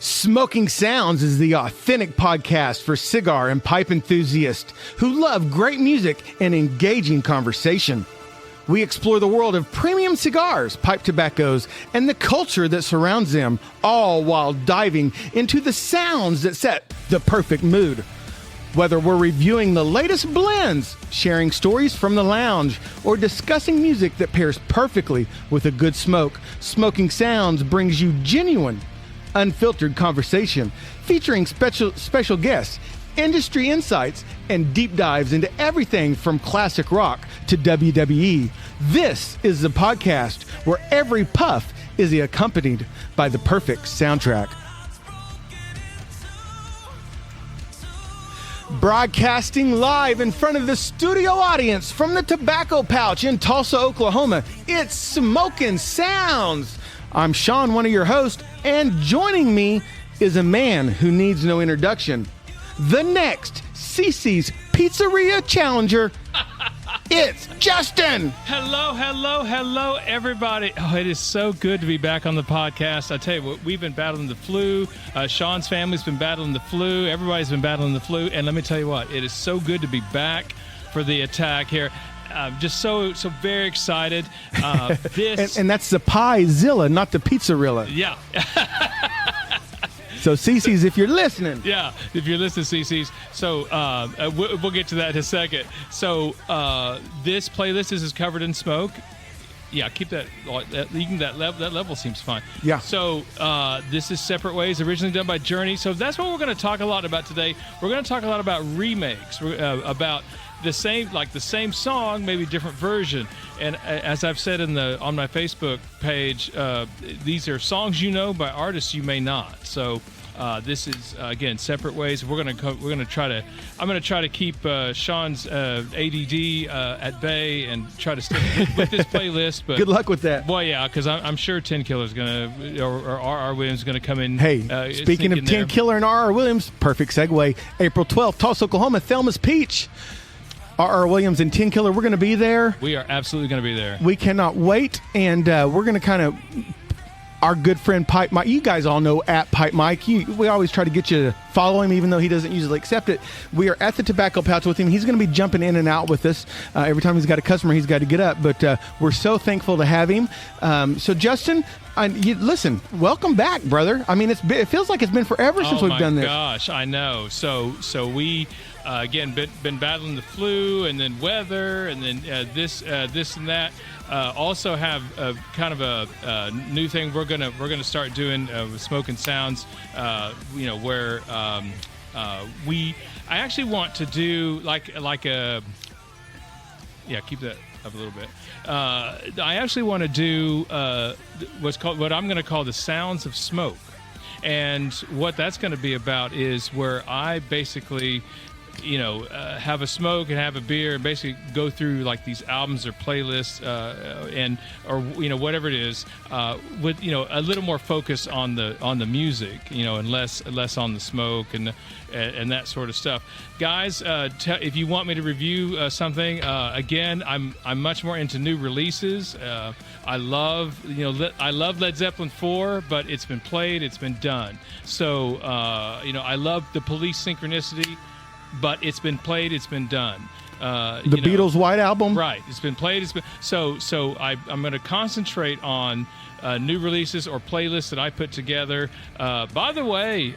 Smoking Sounds is the authentic podcast for cigar and pipe enthusiasts who love great music and engaging conversation. We explore the world of premium cigars, pipe tobaccos, and the culture that surrounds them, all while diving into the sounds that set the perfect mood. Whether we're reviewing the latest blends, sharing stories from the lounge, or discussing music that pairs perfectly with a good smoke, Smoking Sounds brings you genuine, unfiltered conversation featuring special guests, industry insights, and deep dives into everything from classic rock to WWE. This is the podcast where every puff is accompanied by the perfect soundtrack. Broadcasting live in front of the studio audience from the Tobacco Pouch in Tulsa, Oklahoma, it's Smoking Sounds. I'm Sean, one of your hosts, and joining me is a man who needs no introduction. The next CiCi's Pizzeria Challenger. It's Justin. Hello, everybody. Oh, it is so good to be back on the podcast. I tell you what, we've been battling the flu. Sean's family's been battling the flu. Everybody's been battling the flu. And let me tell you what, it is so good to be back for the attack here. Just so very excited. This and that's the Pie-zilla, not the Pizzarilla. Yeah. So CiCi's, if you're listening. Yeah, if you're listening, CiCi's. So we'll get to that in a second. So this playlist is covered in smoke. Yeah, keep that. That level seems fine. Yeah. So this is Separate Ways, originally done by Journey. So that's what we're going to talk a lot about today. We're going to talk a lot about remakes, about the same song, maybe different version. And as I've said on my Facebook page, these are songs you know by artists you may not. So this is again Separate Ways. I'm going to try to keep Sean's ADD at bay and try to stick with this playlist. But good luck with that. Boy, yeah, because I'm sure 10 Killer's going to or R.R. Williams is going to come in. Hey, speaking of 10 Killer and R.R. Williams, perfect segue. April 12th, Tulsa, Oklahoma, Thelma's Peach. R.R. Williams and 10 Killer, we're going to be there. We are absolutely going to be there. We cannot wait, and we're going to kind of, our good friend Pipe Mike, you guys all know at Pipe Mike, we always try to get you to follow him even though he doesn't usually accept it. We are at the Tobacco Pouch with him. He's going to be jumping in and out with us. Every time he's got a customer, he's got to get up, but we're so thankful to have him. So Justin, listen, welcome back, brother. I mean, it feels like it's been forever since we've done this. Oh my gosh, I know. So we again been battling the flu and then weather and then this and that. Also have kind of a new thing we're gonna start doing with Smoking Sounds. Where I actually want to do like a keep that up a little bit. I actually want to do what I'm going to call the Sounds of Smoke, and what that's going to be about is where I basically have a smoke and have a beer and basically go through like these albums or playlists or whatever it is with a little more focus on the music and less on the smoke and that sort of stuff. Guys, if you want me to review something, again, I'm much more into new releases. I love Led Zeppelin 4, but it's been played, it's been done. So I love the Police Synchronicity, but it's been played, it's been done. The Beatles' White Album? Right. It's been played. So I'm going to concentrate on new releases or playlists that I put together. By the way,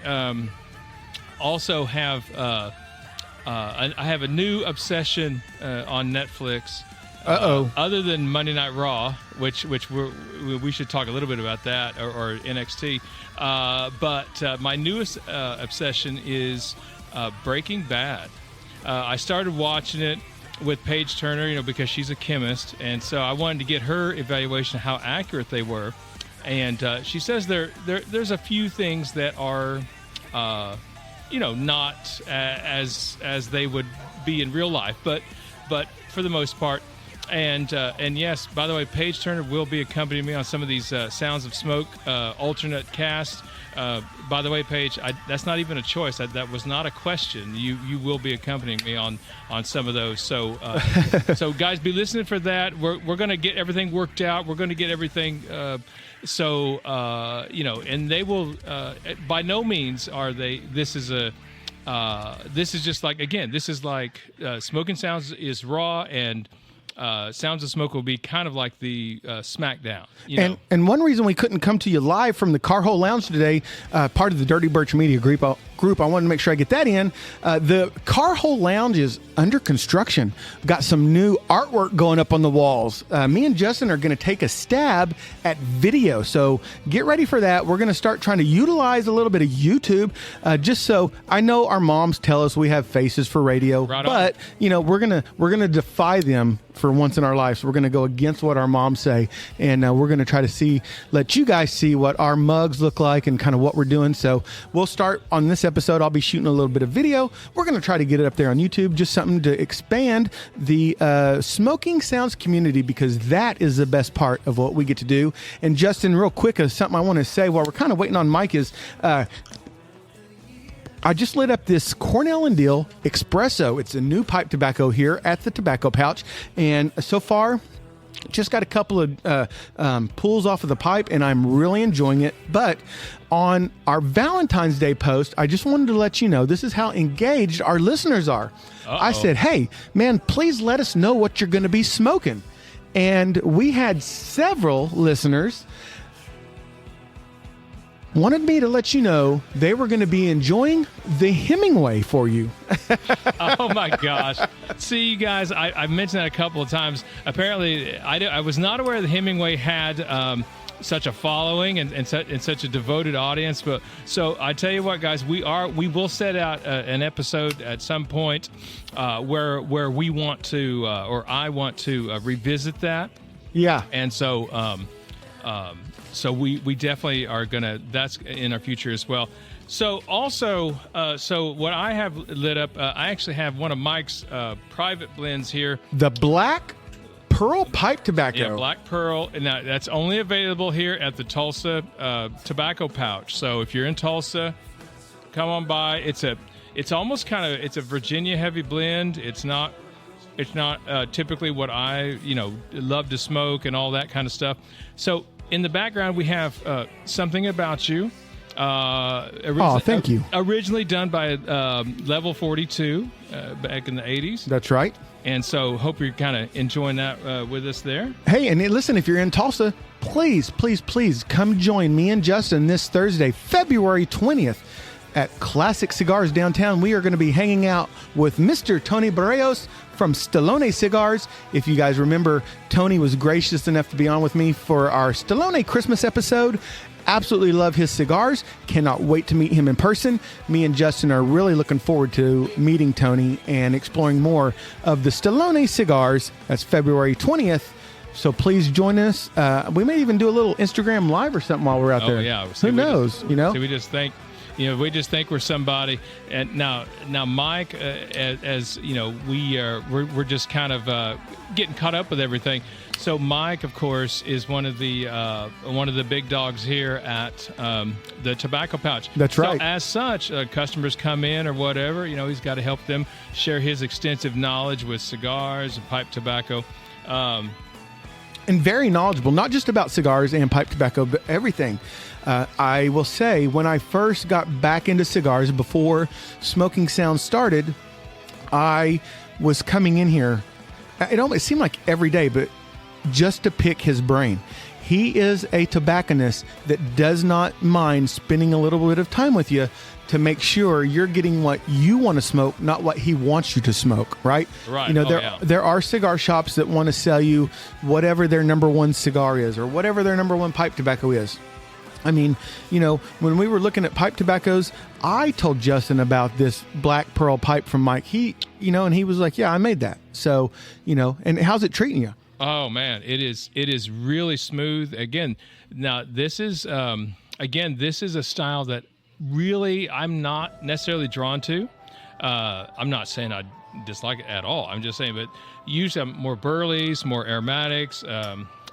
also have I have a new obsession on Netflix. Other than Monday Night Raw, which we should talk a little bit about that, or NXT. But my newest obsession is Breaking Bad. I started watching it with Paige Turner, because she's a chemist, and so I wanted to get her evaluation of how accurate they were. And she says there's a few things that are, not as they would be in real life, but for the most part, And yes, by the way, Paige Turner will be accompanying me on some of these Sounds of Smoke alternate casts. By the way, Paige, that's not even a choice. That was not a question. You will be accompanying me on some of those. So so guys, be listening for that. We're going to get everything worked out. We're going to get everything. And they will. By no means are they. This is just like, again, this is like Smoking Sounds is raw, and Sounds of Smoke will be kind of like the SmackDown. And one reason we couldn't come to you live from the Car Hole Lounge today, part of the Dirty Birch Media group, I wanted to make sure I get that in. The Car Hole Lounge is under construction. We've got some new artwork going up on the walls. Me and Justin are going to take a stab at video, so get ready for that. We're going to start trying to utilize a little bit of YouTube, just so I know our moms tell us we have faces for radio, right, but we're gonna defy them for once in our lives. We're going to go against what our moms say, and we're going to try to let you guys see what our mugs look like and kind of what we're doing. So we'll start on this episode. I'll be shooting a little bit of video. We're going to try to get it up there on YouTube, just something to expand the Smoking Sounds community, because that is the best part of what we get to do. And Justin, real quick, something I want to say while we're kind of waiting on Mike is, I just lit up this Cornell and Deal Espresso. It's a new pipe tobacco here at the Tobacco Pouch. And so far, just got a couple of pulls off of the pipe, and I'm really enjoying it. But on our Valentine's Day post, I just wanted to let you know this is how engaged our listeners are. I said, hey, man, please let us know what you're going to be smoking. And we had several listeners wanted me to let you know they were going to be enjoying the Hemingway for you. Oh my gosh. See, you guys, I mentioned that a couple of times. Apparently, I was not aware that Hemingway had such a following and such a devoted audience. But so I tell you what, guys, we will set out an episode at some point where we want to, or I want to revisit that. Yeah. And so, so we definitely are gonna. That's in our future as well. So also, so what I have lit up, I actually have one of Mike's private blends here. The Black Pearl pipe tobacco. Yeah, Black Pearl, and that's only available here at the Tulsa Tobacco Pouch. So if you're in Tulsa, come on by. It's almost kind of, it's a Virginia heavy blend. It's not typically what I love to smoke and all that kind of stuff. So in the background, we have Something About You. Thank you. Originally done by Level 42 back in the 80s. That's right. And so hope you're kind of enjoying that with us there. Hey, and listen, if you're in Tulsa, please come join me and Justin this Thursday, February 20th at Classic Cigars downtown. We are going to be hanging out with Mr. Tony Barrios from Stallone Cigars. If you guys remember, Tony was gracious enough to be on with me for our Stallone Christmas episode. Absolutely love his cigars. Cannot wait to meet him in person. Me and Justin are really looking forward to meeting Tony and exploring more of the Stallone Cigars. That's February 20th. So please join us. We may even do a little Instagram live or something while we're out there. Oh yeah. Who knows? So we just think, we just think we're somebody. And now, Mike, as you know, we're just kind of getting caught up with everything. So Mike, of course, is one of the big dogs here at the Tobacco Pouch. That's right. So as such, customers come in or whatever, he's got to help them share his extensive knowledge with cigars and pipe tobacco. And very knowledgeable, not just about cigars and pipe tobacco, but everything. I will say, when I first got back into cigars before Smoking Sounds started, I was coming in here, it seemed like every day, but just to pick his brain. He is a tobacconist that does not mind spending a little bit of time with you to make sure you're getting what you want to smoke, not what he wants you to smoke, right? Right. There are cigar shops that want to sell you whatever their number one cigar is or whatever their number one pipe tobacco is. I mean, when we were looking at pipe tobaccos, I told Justin about this Black Pearl pipe from Mike. And he was like, yeah, I made that. So, and how's it treating you? Oh man, it is really smooth. Again, now this is a style that really I'm not necessarily drawn to. I'm not saying dislike it at all. I'm just saying, but usually more burleys, more aromatics.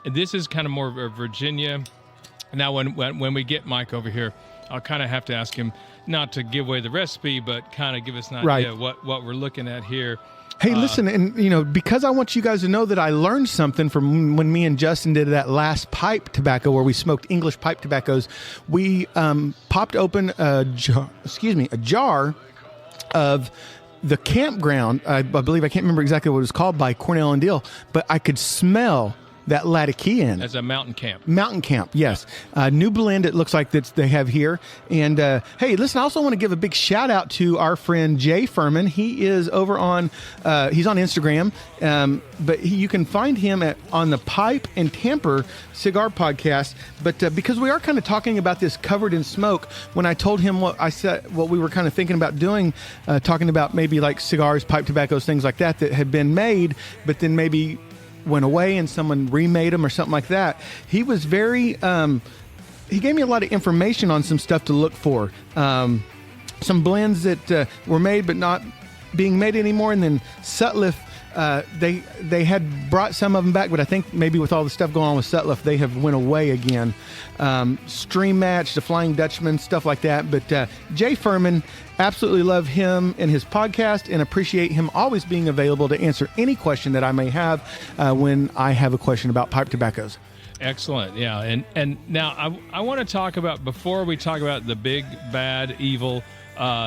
This is kind of more of Virginia. Now, when we get Mike over here, I'll kind of have to ask him not to give away the recipe, but kind of give us an idea of what we're looking at here. Hey, listen, and because I want you guys to know that I learned something from when me and Justin did that last pipe tobacco where we smoked English pipe tobaccos. We popped open a jar of the Campground. I believe, I can't remember exactly what it was called, by Cornell and Deal, but I could smell that Latakian. As a mountain camp. Mountain camp, yes. New blend, it looks like that they have here. And hey, listen, I also want to give a big shout out to our friend Jay Furman. He is over on, he's on Instagram, but you can find him on the Pipe and Tamper Cigar Podcast. But because we are kind of talking about this covered in smoke, when I told him what we were kind of thinking about doing, talking about maybe like cigars, pipe tobaccos, things like that had been made, but then maybe went away and someone remade them or something like that. He was very, he gave me a lot of information on some stuff to look for. Some blends that were made but not being made anymore. And then Sutliff, they had brought some of them back, but I think maybe with all the stuff going on with Sutliff, they have went away again. Stream Match, the Flying Dutchman, stuff like that. But Jay Furman, absolutely love him and his podcast and appreciate him always being available to answer any question that I may have when I have a question about pipe tobaccos. Excellent. Yeah. And now I want to talk about, before we talk about the big, bad, evil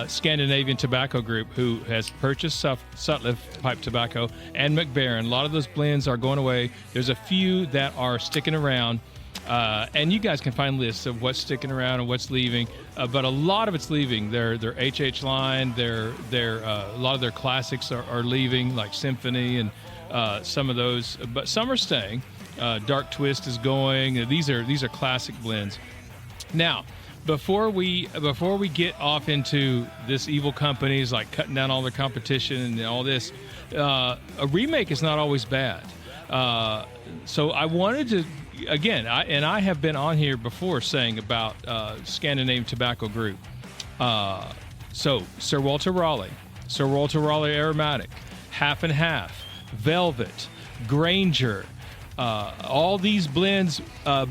Scandinavian Tobacco Group, who has purchased Sutliff pipe tobacco and Mac Baren. A lot of those blends are going away. There's a few that are sticking around. And you guys can find lists of what's sticking around and what's leaving, but a lot of it's leaving. Their HH line, a lot of their classics are leaving, like Symphony and some of those, but some are staying. Dark Twist is going. These are classic blends. Now, before we get off into this evil companies like cutting down all their competition and all this, a remake is not always bad. So I wanted to. Again, I have been on here before saying about Scandinavian Tobacco Group. So Sir Walter Raleigh Aromatic, Half and Half, Velvet, Granger, all these blends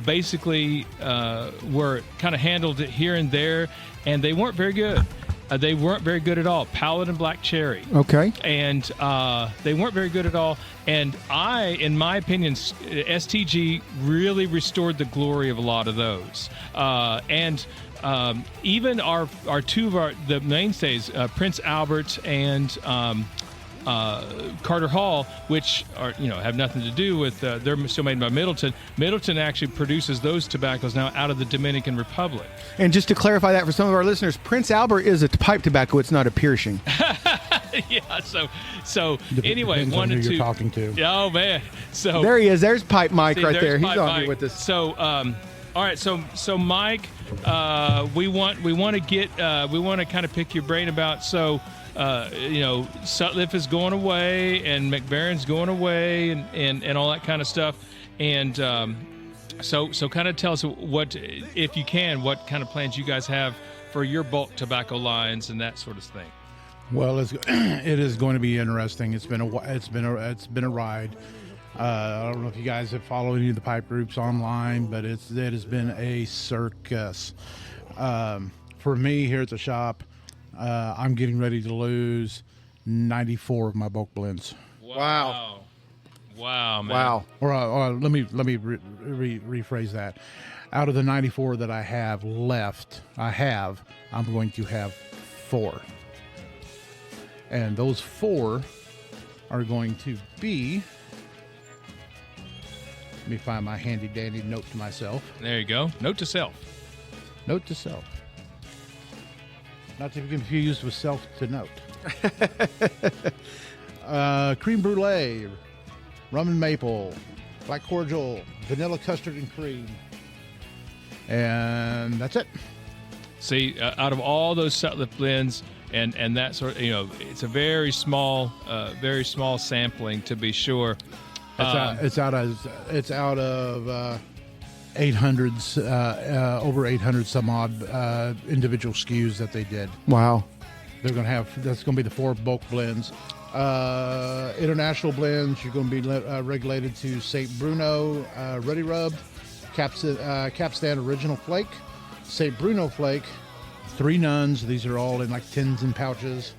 basically were kind of handled here and there, and they weren't very good. They weren't very good at all. Paladin Black Cherry. Okay. And they weren't very good at all. And in my opinion, STG really restored the glory of a lot of those. And even our two of the mainstays, Prince Albert and Carter Hall, which are have nothing to do with they're still made by Middleton. Middleton actually produces those tobaccos now out of the Dominican Republic. And just to clarify that for some of our listeners, Prince Albert is a pipe tobacco; it's not a piercing. Yeah. So anyway, one or two you're talking to. Oh man. So there he is. There's Pipe Mike right there. He's on Mike. here with us. So all right. So Mike, we want to kind of pick your brain about Sutliff is going away and Mac Baren's going away and all that kind of stuff. And so kind of tell us what, if you can, what kind of plans you guys have for your bulk tobacco lines and that sort of thing. Well, it is going to be interesting. It's been a ride. I don't know if you guys have followed any of the pipe groups online, but it has been a circus. For me here at the shop, I'm getting ready to lose 94 of my bulk blends. Wow, man. Wow. Or let me rephrase that. Out of the 94 that I have left, I'm going to have 4. And those 4 are going to be, let me find my handy dandy note to myself. There you go. Note to self. Note to self. Not to be confused with self to note. Cream brulee, rum and maple, black cordial, vanilla custard and cream. And that's it. See, out of all those Sutliff blends and that sort of, it's a very small sampling to be sure. It's out of 800s, over 800 some odd individual SKUs that they did. Wow. That's going to be the 4 bulk blends. International blends, you're going to be regulated to St. Bruno Ready Rubbed, Capstan Original Flake, St. Bruno Flake, 3 Nuns. These are all in like tins and pouches.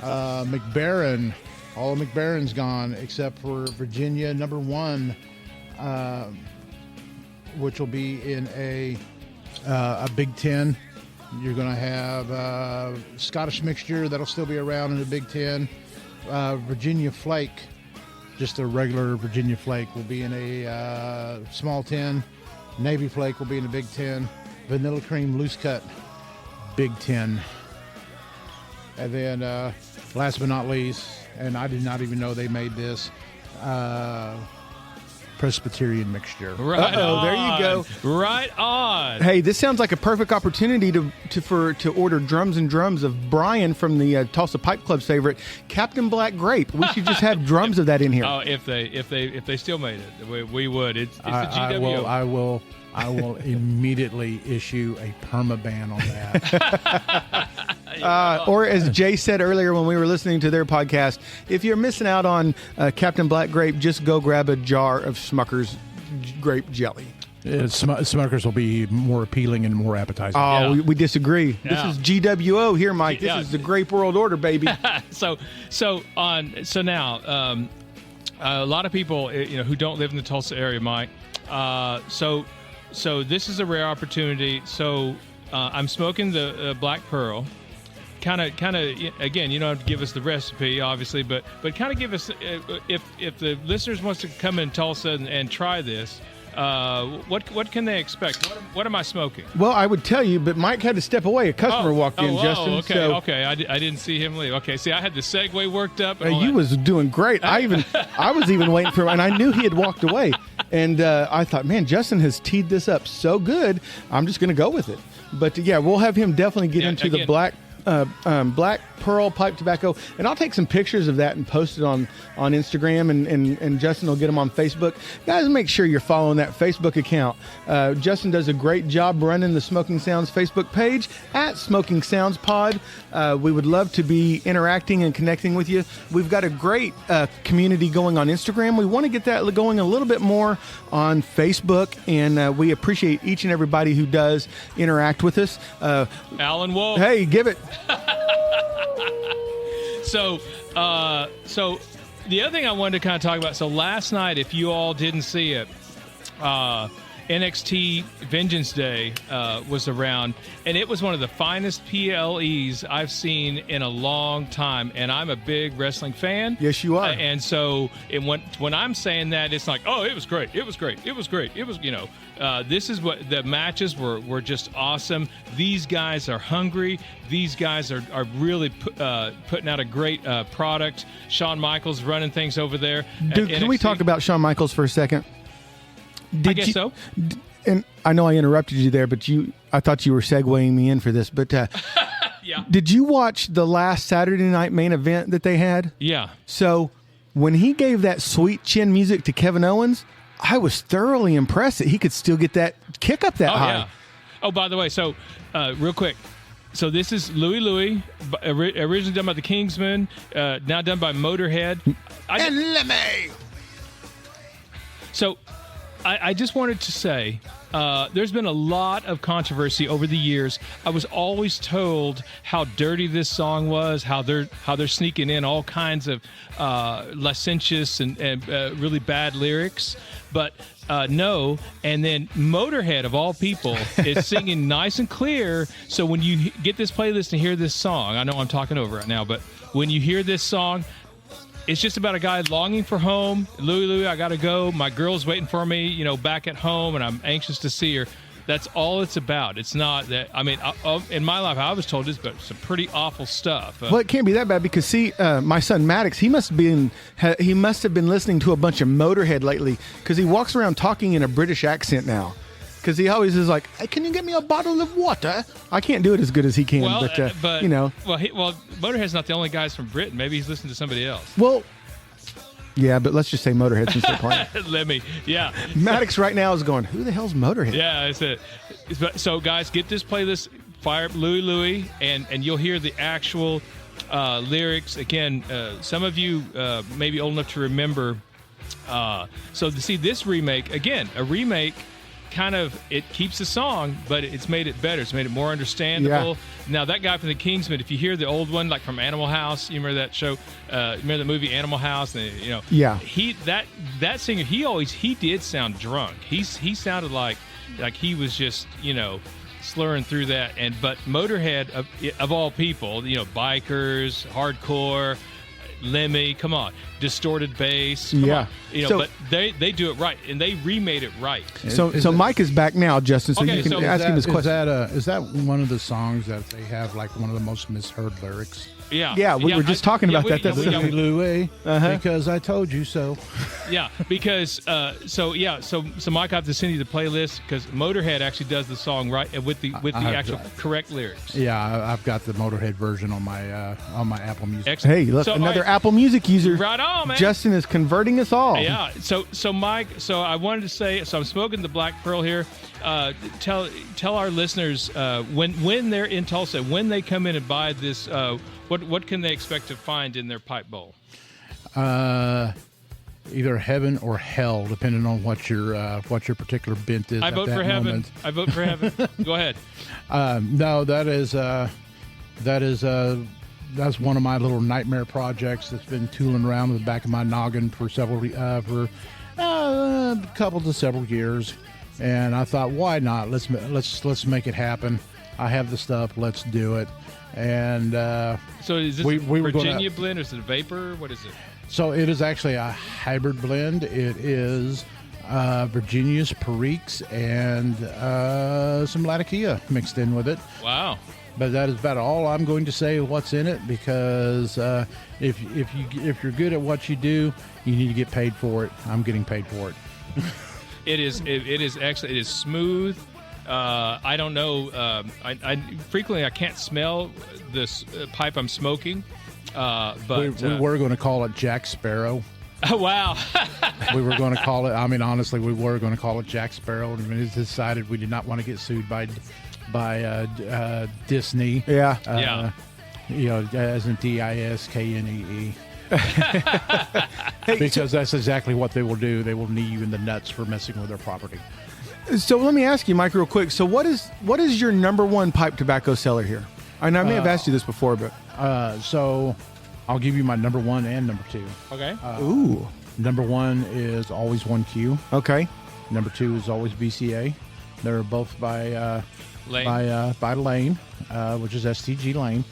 McBaron, all of McBaron's gone except for Virginia number 1, which will be in a Big Ten. You're going to have Scottish Mixture that'll still be around in the Big Ten. Virginia Flake, just a regular Virginia Flake, will be in a small tin. Navy Flake will be in the Big Ten. Vanilla Cream Loose Cut, Big Ten. And then last but not least, and I did not even know they made this, Presbyterian Mixture. Right Uh-oh, on. there you go. Right on. Hey, this sounds like a perfect opportunity to order drums and drums of Brian from the Tulsa Pipe Club's favorite, Captain Black Grape. We should just have drums of that in here. Oh, if they still made it, we would. It's the GWO. I will immediately issue a perma ban on that. Or as Jay said earlier when we were listening to their podcast, if you're missing out on Captain Black Grape, just go grab a jar of Smucker's grape jelly. Smuckers will be more appealing and more appetizing. Oh, Yeah. we disagree. Yeah. This is GWO here, Mike. This Yeah. is the Grape World Order, baby. So now, a lot of people, who don't live in the Tulsa area, Mike. So this is a rare opportunity. So I'm smoking the Black Pearl. Kind of. Again, you don't have to give us the recipe, obviously, but kind of give us if the listeners wants to come in Tulsa and try this. What can they expect? What am I smoking? Well, I would tell you, but Mike had to step away. A customer walked in, Justin. Okay. I didn't see him leave. Okay, see, I had the segue worked up. And all You that. was doing great. I was even waiting for him, and I knew he had walked away. And I thought, man, Justin has teed this up so good. I'm just going to go with it. But yeah, we'll have him definitely get into the Black Pearl pipe tobacco, and I'll take some pictures of that and post it on Instagram, and Justin will get them on Facebook. Guys, make sure you're following that Facebook account. Justin does a great job running the Smoking Sounds Facebook page at Smoking Sounds Pod. We would love to be interacting and connecting with you. We've got a great community going on Instagram. We want to get that going a little bit more on Facebook, and we appreciate each and everybody who does interact with us. Alan Wolf. Hey, give it. So the other thing I wanted to kind of talk about. So last night, if you all didn't see it, NXT Vengeance Day was around, and it was one of the finest PLEs I've seen in a long time. And I'm a big wrestling fan. Yes, you are. And so when I'm saying that, it's like, oh, it was great. It was great. It was great. It was, this is what the matches were just awesome. These guys are hungry. These guys are really putting out a great product. Shawn Michaels running things over there. Dude, can we talk about Shawn Michaels for a second? I guess so. And I know I interrupted you there, but I thought you were segueing me in for this. But Yeah. did you watch the last Saturday night main event that they had? Yeah. So when he gave that sweet chin music to Kevin Owens, I was thoroughly impressed that he could still get that kick up that high. Yeah. Oh, by the way, so real quick. So this is Louie, originally done by the Kingsmen, now done by Motorhead. And Lemmy! So I just wanted to say there's been a lot of controversy over the years. I was always told how dirty this song was, how they're sneaking in all kinds of licentious and really bad lyrics. But no, and then Motorhead, of all people, is singing nice and clear. So when you get this playlist and hear this song, I know I'm talking over it now, but when you hear this song, it's just about a guy longing for home. Louie, I got to go. My girl's waiting for me, back at home, and I'm anxious to see her. That's all it's about. It's not that, in my life, I was told this, but some pretty awful stuff. Well, it can't be that bad because, see, my son Maddox, he must have been listening to a bunch of Motorhead lately because he walks around talking in a British accent now. Because he always is like, hey, can you get me a bottle of water? I can't do it as good as he can, Well, but. Well, Motorhead's not the only guys from Britain. Maybe he's listening to somebody else. Well, yeah, but let's just say Motorhead since they're playing. Let me, yeah. Maddox right now is going, who the hell's Motorhead? Yeah, that's it. So, guys, get this playlist, fire up Louie, and you'll hear the actual lyrics. Again, some of you may be old enough to remember. So to see this remake, again, a remake, kind of, it keeps the song, but it's made it better. It's made it more understandable. Yeah. Now, that guy from the Kingsmen, if you hear the old one, like from Animal House, you remember that show? Remember the movie Animal House? And, Yeah. That singer, he did sound drunk. He sounded like he was just, slurring through that. But Motorhead, of all people, bikers, hardcore, Lemmy, come on, distorted bass, come on. But they do it right, and they remade it right. So Mike is back now, Justin. So Okay, you can so ask him his question. Is that one of the songs that they have like one of the most misheard lyrics? Yeah, we were just talking about that. That's Louie, because I told you so. Yeah, because so Mike, I have to send you the playlist because Motorhead actually does the song right with the actual correct lyrics. Yeah, I've got the Motorhead version on my Apple Music. Excellent. Hey, look, So, another all right, Apple Music user. Right on, man. Justin is converting us all. Yeah. So Mike, so I wanted to say, so I'm smoking the Black Pearl here. Tell our listeners when they're in Tulsa, when they come in and buy this, what can they expect to find in their pipe bowl? Either heaven or hell, depending on what your particular bent is. I at vote that for heaven. moment. I vote for heaven. Go ahead. No, that's one of my little nightmare projects that's been tooling around in the back of my noggin for a couple to several years, and I thought, why not? Let's make it happen. I have the stuff. Let's do it. And So is this we were Virginia blend or is it a vapor? What is it? so it is actually a hybrid blend. It is Virginia's Periques and some Latakia mixed in with it. Wow. But that is about all I'm going to say what's in it, because if you're good at what you do, you need to get paid for it. I'm getting paid for it. It is excellent. It is smooth. I don't know. I frequently I can't smell this pipe I'm smoking. But we were going to call it Jack Sparrow. Oh, wow. We were going to call it. I mean, honestly, we were going to call it Jack Sparrow, and we decided we did not want to get sued by Disney. Yeah. Yeah. As in DISKNEE. Because that's exactly what they will do. They will knee you in the nuts for messing with their property. So let me ask you, Mike, real quick. So what is your number one pipe tobacco seller here? And I may have asked you this before, but So I'll give you my number one and number two. Okay. ooh, Number one is always 1Q. okay, Number two is always BCA. They're both by Lane. by Lane, which is STG Lane.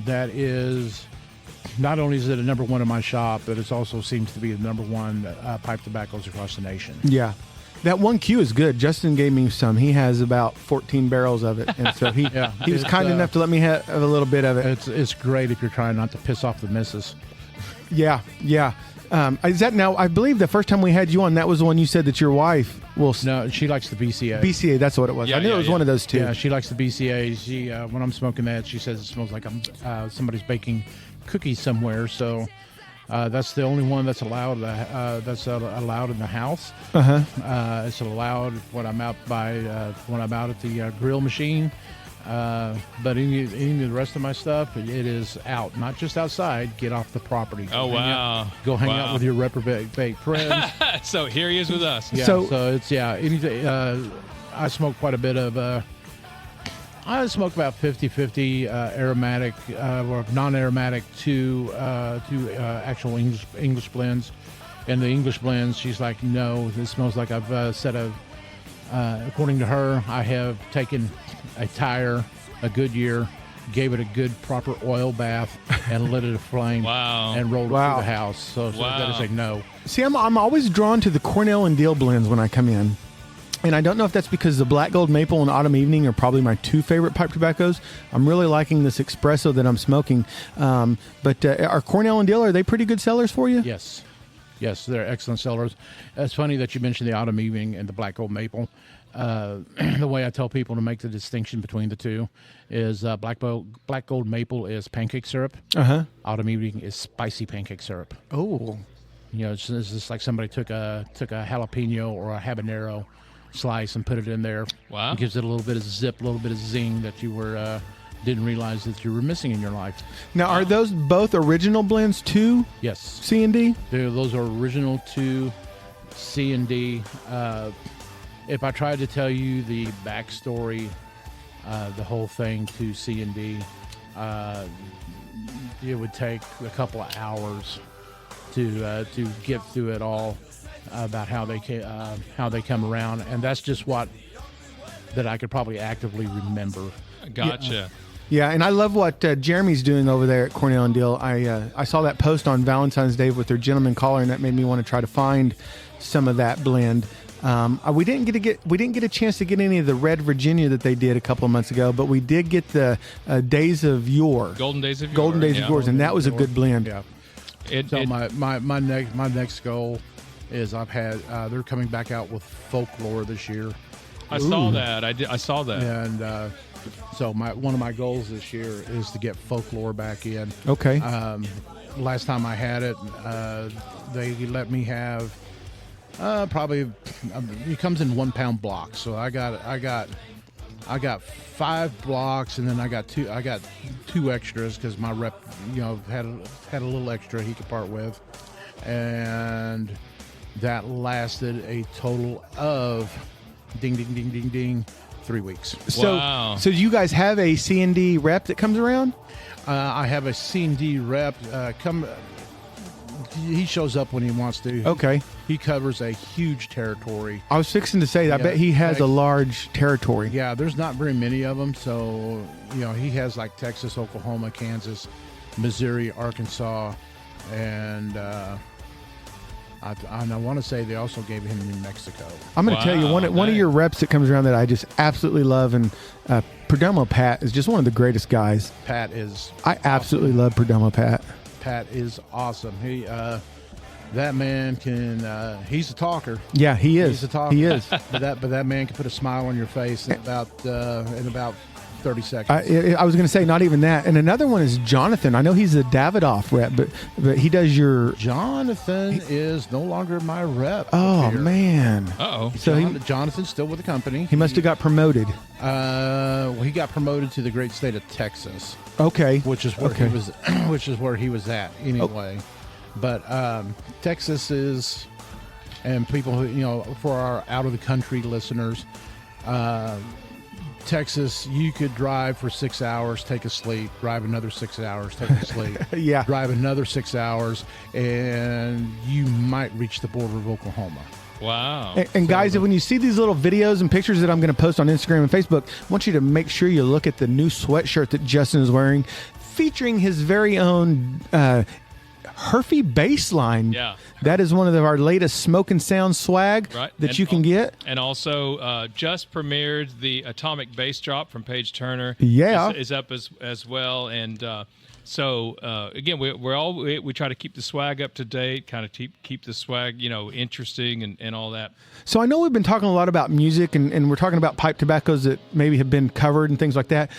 That is, not only is it a number one in my shop, but it also seems to be the number one pipe tobaccos across the nation. yeah. That 1Q is good. Justin gave me some. He has about 14 barrels of it, and so he was It's, kind enough to let me have a little bit of it. It's great if you're trying not to piss off the missus. Yeah, yeah. Is that now? I believe the first time we had you on, that was the one you said that your wife will. No, she likes the BCA. BCA, that's what it was. Yeah, I knew it was one of those two. Yeah, she likes the BCA. She when I'm smoking that, she says it smells like somebody's baking cookies somewhere. So that's the only one that's allowed. Allowed in the house. It's allowed when I'm out at the grill machine. But any of the rest of my stuff, it is out, not just outside. Get off the property. Oh, wow. Go hang Wow. out with your reprobate friends. So here he is with us. Yeah, So- so it's anything. I smoke quite a bit of. I smoke about 50-50 aromatic or non-aromatic to actual English blends. And the English blends, she's like, no, this smells like I've set a. According to her, I have taken a tire, a Goodyear, gave it a good proper oil bath, and lit it aflame. Wow. And rolled it Wow. through the house. So Wow. that is a no. See, I'm always drawn to the Cornell and Deal blends when I come in. And I don't know if that's because the Black Gold Maple and Autumn Evening are probably my two favorite pipe tobaccos. I'm really liking this espresso that I'm smoking. But are Cornell and Deal, are they pretty good sellers for you? Yes, they're excellent sellers. It's funny that you mentioned the Autumn Evening and the Black Gold Maple. The way I tell people to make the distinction between the two is Black Gold Maple is pancake syrup. Autumn Evening is spicy pancake syrup. Oh. It's just like somebody took a jalapeno or a habanero slice and put it in there. Wow. It gives it a little bit of zip, a little bit of zing that you were didn't realize that you were missing in your life. Now, are those both original blends to Yes, C&D? those are original to C&D. If I tried to tell you the backstory, the whole thing to C&D, it would take a couple of hours to get through it all about how they come around, and that's just what that I could probably actively remember. Gotcha. Yeah, and I love what Jeremy's doing over there at Cornell and Deal. I saw that post on Valentine's Day with their gentleman caller, and that made me want to try to find some of that blend. We didn't get a chance to get any of the Red Virginia that they did a couple of months ago, but we did get the Days of Yore, Golden Days of Yore. Golden Days of Yours, and that was a good blend. Yeah. My next goal is they're coming back out with Folklore this year. I saw that. I saw that. And so one of my goals this year is to get Folklore back in. Okay. Last time I had it, they let me have probably it comes in 1 pound blocks. So I got 5 blocks, and then I got two extras because my rep had a little extra he could part with, and that lasted a total of ding ding ding ding ding 3 weeks. Wow. So do you guys have a C&D rep that comes around? I have a C&D rep come. He shows up when he wants to. Okay. He covers a huge territory. I was fixing to say, I bet he has a large territory. Yeah, there's not very many of them. So, he has like Texas, Oklahoma, Kansas, Missouri, Arkansas, and I want to say they also gave him New Mexico. I'm going to tell you, one of your reps that comes around that I just absolutely love, and Perdomo Pat is just one of the greatest guys. Pat is I absolutely love Perdomo Pat. Pat is awesome. He that man can he's a talker. Yeah, he is. He's a talker. He is. but that man can put a smile on your face in about 30 seconds. I was going to say not even that. And another one is Jonathan. I know he's a Davidoff rep, but he does your. Jonathan is no longer my rep. Oh here. man. Uh-oh. So Jonathan's still with the company. he must have got promoted. He got promoted to the great state of Texas. Okay. Which is where Okay. he was. Which is where he was at anyway. But Texas is, and people who for our out of the country listeners, Texas, you could drive for 6 hours, take a sleep, drive another 6 hours, take a sleep, Yeah. drive another 6 hours, and you might reach the border of Oklahoma. Wow. And guys, when you see these little videos and pictures that I'm going to post on Instagram and Facebook, I want you to make sure you look at the new sweatshirt that Justin is wearing, featuring his very own Herfy bass line. Yeah. That is one of our latest Smoke and Sound swag Right. that And you can get. And also just premiered the Atomic Bass Drop from Paige Turner. Yeah. is up as well. And so again, we try to keep the swag up to date, kind of keep the swag interesting and all that. So I know we've been talking a lot about music, and we're talking about pipe tobaccos that maybe have been covered and things like that.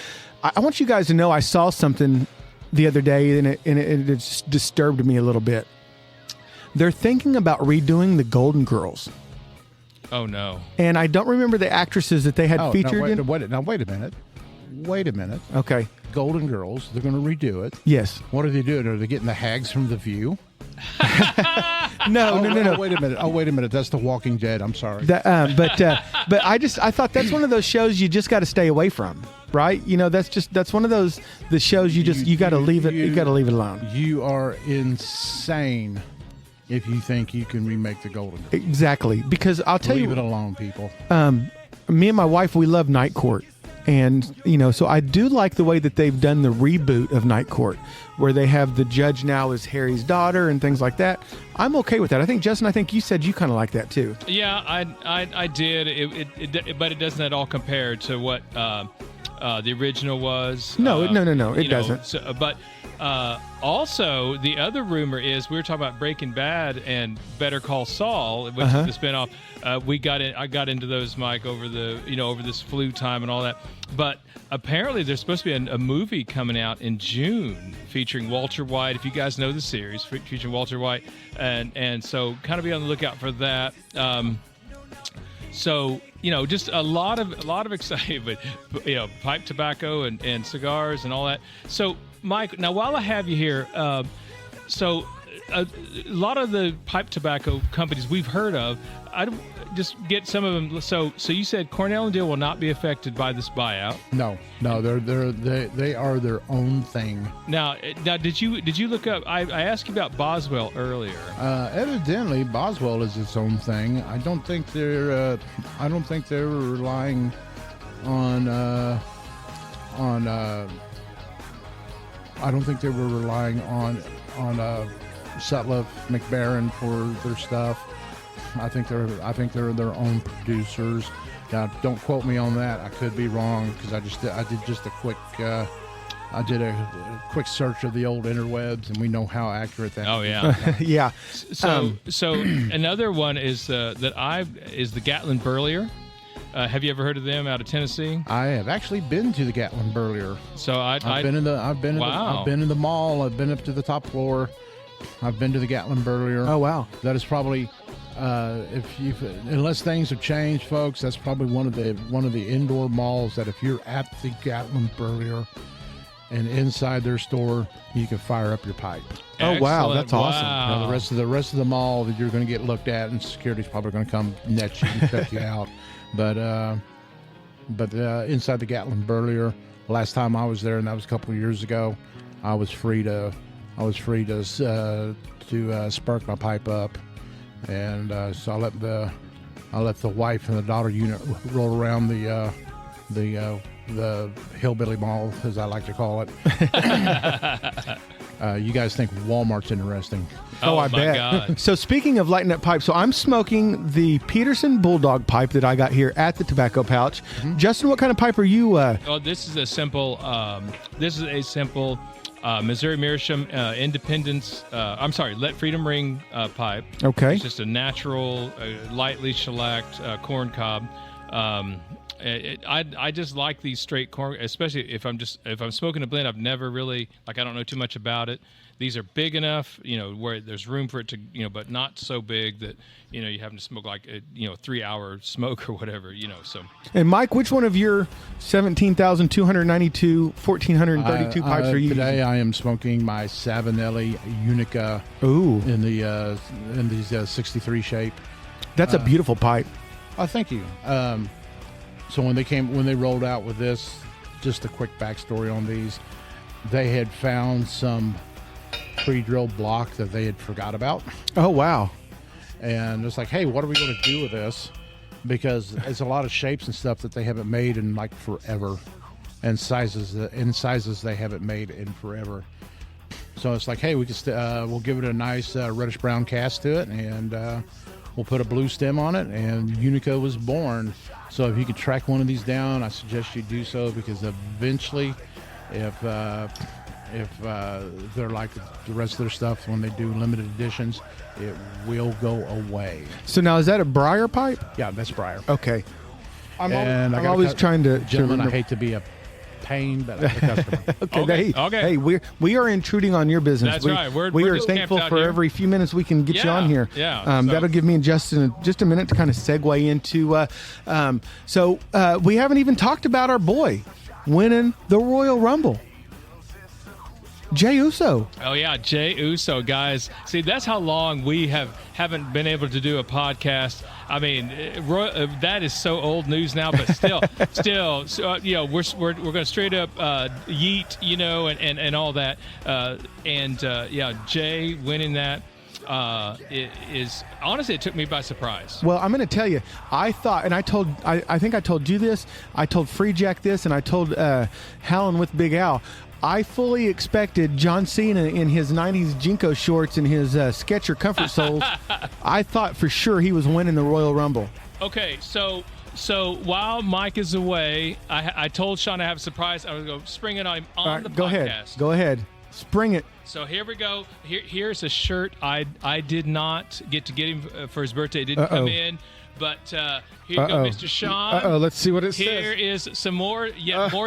I want you guys to know I saw something the other day, and it just disturbed me a little bit. They're thinking about redoing the Golden Girls. Oh no! And I don't remember the actresses that they had featured in. Wait a minute. Okay. Golden Girls, they're going to redo it. Yes. What are they doing? Are they getting the hags from The View? No. Wait a minute. That's The Walking Dead. I'm sorry. But I thought that's one of those shows you just got to stay away from, right? That's one of those the shows you got to leave it. You got to leave it alone. You are insane if you think you can remake the Golden Girls. Exactly, because I'll tell Leave you, it alone, people. me and my wife, we love Night Court. And, so I do like the way that they've done the reboot of Night Court, where they have the judge now as Harry's daughter and things like that. I'm okay with that. I think, Justin, you said you kind of like that too. Yeah, I did. But it doesn't at all compare to what the original was. No, it doesn't. So, but also, the other rumor is we were talking about Breaking Bad and Better Call Saul, which is the spinoff. I got into those, Mike, over over this flu time and all that. But apparently, there's supposed to be a movie coming out in June featuring Walter White. If you guys know the series, featuring Walter White, and so kind of be on the lookout for that. So just a lot of excitement, pipe tobacco and cigars and all that. So Mike, now while I have you here, so a lot of the pipe tobacco companies we've heard of, I just get some of them. So you said Cornell and Diehl will not be affected by this buyout. No, they are their own thing. Now, did you look up? I asked you about Boswell earlier. Evidently, Boswell is its own thing. I don't think they're relying on. I don't think they were relying on Sutliff, McBaron for their stuff. I think they're their own producers. Now, don't quote me on that. I could be wrong because I did just a quick search of the old interwebs, and we know how accurate that. Oh yeah, yeah. So another one is the Gatlin Burlier. Have you ever heard of them out of Tennessee? I have actually been to the Gatlin Burlier. So I've been in the mall. I've been up to the top floor. I've been to the Gatlin Burlier. Oh wow, that is probably unless things have changed, folks, that's probably one of the indoor malls that if you're at the Gatlin Burlier and inside their store, you can fire up your pipe. Oh wow, that's awesome. Now, the rest of the mall that you're going to get looked at, and security's probably going to come net you and check you out. But inside the Gatlin Burlier, last time I was there, and that was a couple of years ago, I was free to spark my pipe up, and so I let the wife and the daughter unit roll around the hillbilly mall, as I like to call it. You guys think Walmart's interesting? Oh, I bet. God. So speaking of lighting up pipes, so I'm smoking the Peterson Bulldog pipe that I got here at the Tobacco Pouch. Mm-hmm. Justin, what kind of pipe are you? Oh, this is a simple. Missouri Meerschaum Independence. Let Freedom Ring pipe. Okay. It's just a natural, lightly shellacked corn cob. I just like these straight corn, especially if I'm smoking a blend. I've never really I don't know too much about it. These are big enough, where there's room for it to, but not so big that you having to smoke like a 3-hour smoke or whatever, So. And Mike, which one of your 17,292 1,432 pipes are you today using? I am smoking my Savinelli Unica. Ooh, in these 63 shape. That's a beautiful pipe. Oh, thank you. So when they rolled out with this, just a quick backstory on these, they had found some pre-drilled block that they had forgot about. Oh wow! And it's like, hey, what are we going to do with this? Because it's a lot of shapes and stuff that they haven't made in like forever, and sizes they haven't made in forever. So it's like, hey, we can we'll give it a nice reddish brown cast to it, and we'll put a blue stem on it, and Unica was born. So if you could track one of these down, I suggest you do so, because eventually, if they're like the rest of their stuff, when they do limited editions, it will go away. So now, is that a Briar pipe? Yeah, that's Briar. Okay. I'm I'm always trying to gentlemen, I hate to be a pain, but I'm a customer. Okay. Hey, we are intruding on your business. That's right. We are just thankful camped out for here. every few minutes we can get you on here. Yeah. That'll give me and Justin just a minute to kind of segue into. So we haven't even talked about our boy winning the Royal Rumble. Jey Uso. Oh yeah, Jey Uso, guys. See, that's how long we haven't been able to do a podcast. I mean, that is so old news now, but still, we're going to straight up yeet, and all that, Jey winning that. It is honestly, it took me by surprise. Well, I'm going to tell you, I thought, and I think I told you this, I told Free Jack this, and I told Helen with Big Al. I fully expected John Cena in his 90s Jinko shorts and his Skechers comfort soles. I thought for sure he was winning the Royal Rumble. Okay, so while Mike is away, I told Sean I have a surprise. I was going to spring it on him on the podcast. Go ahead. Spring it. So here we go. Here's a shirt I did not get to get him for his birthday. It didn't come in. But here you go, Mr. Sean. Let's see what it Here says. is some more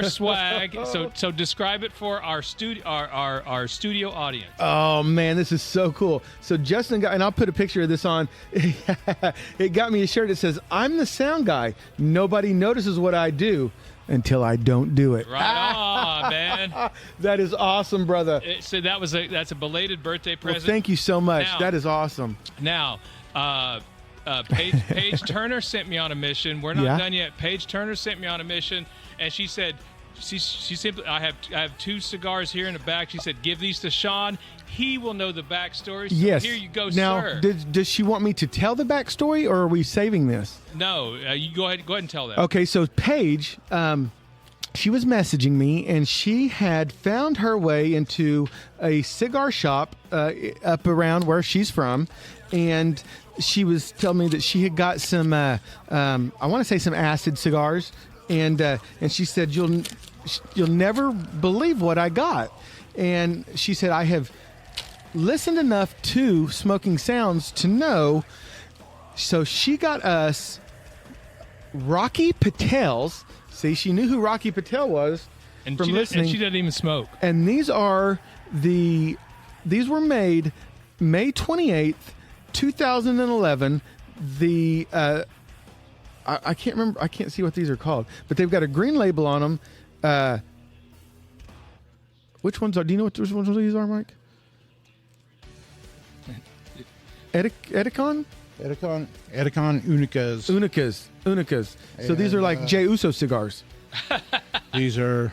swag. So describe it for our studio audience. Oh man, this is so cool. So Justin got, and I'll put a picture of this on. It got me a shirt that says, "I'm the sound guy. Nobody notices what I do until I don't do it." Right on, man. That is awesome, brother. So that's a belated birthday Well, present. thank you so much. Now- That is awesome. Now, Paige Turner sent me on a mission. We're not Yeah. done yet. Paige Turner sent me on a mission, and she said, she simply, I have 2 cigars here in the back. She said, give these to Sean. He will know the backstory. So Yes. here you go, now, sir. does she want me to tell the backstory, or are we saving this? No, you go ahead and tell that. Okay, so Paige, she was messaging me, and she had found her way into a cigar shop up around where she's from, and she was telling me that she had got some, I want to say some acid cigars, and she said, you'll never believe what I got. And she said, I have listened enough to Smoking Sounds to know. So she got us Rocky Patel's. See, she knew who Rocky Patel was and from she listening. And she doesn't even smoke. And these were made May 28th, 2011. I can't remember. I can't see what these are called, but they've got a green label on them. Which ones are? Do you know which ones these are, Mike? Edicon Unicas. So these are like Jey Uso cigars. These are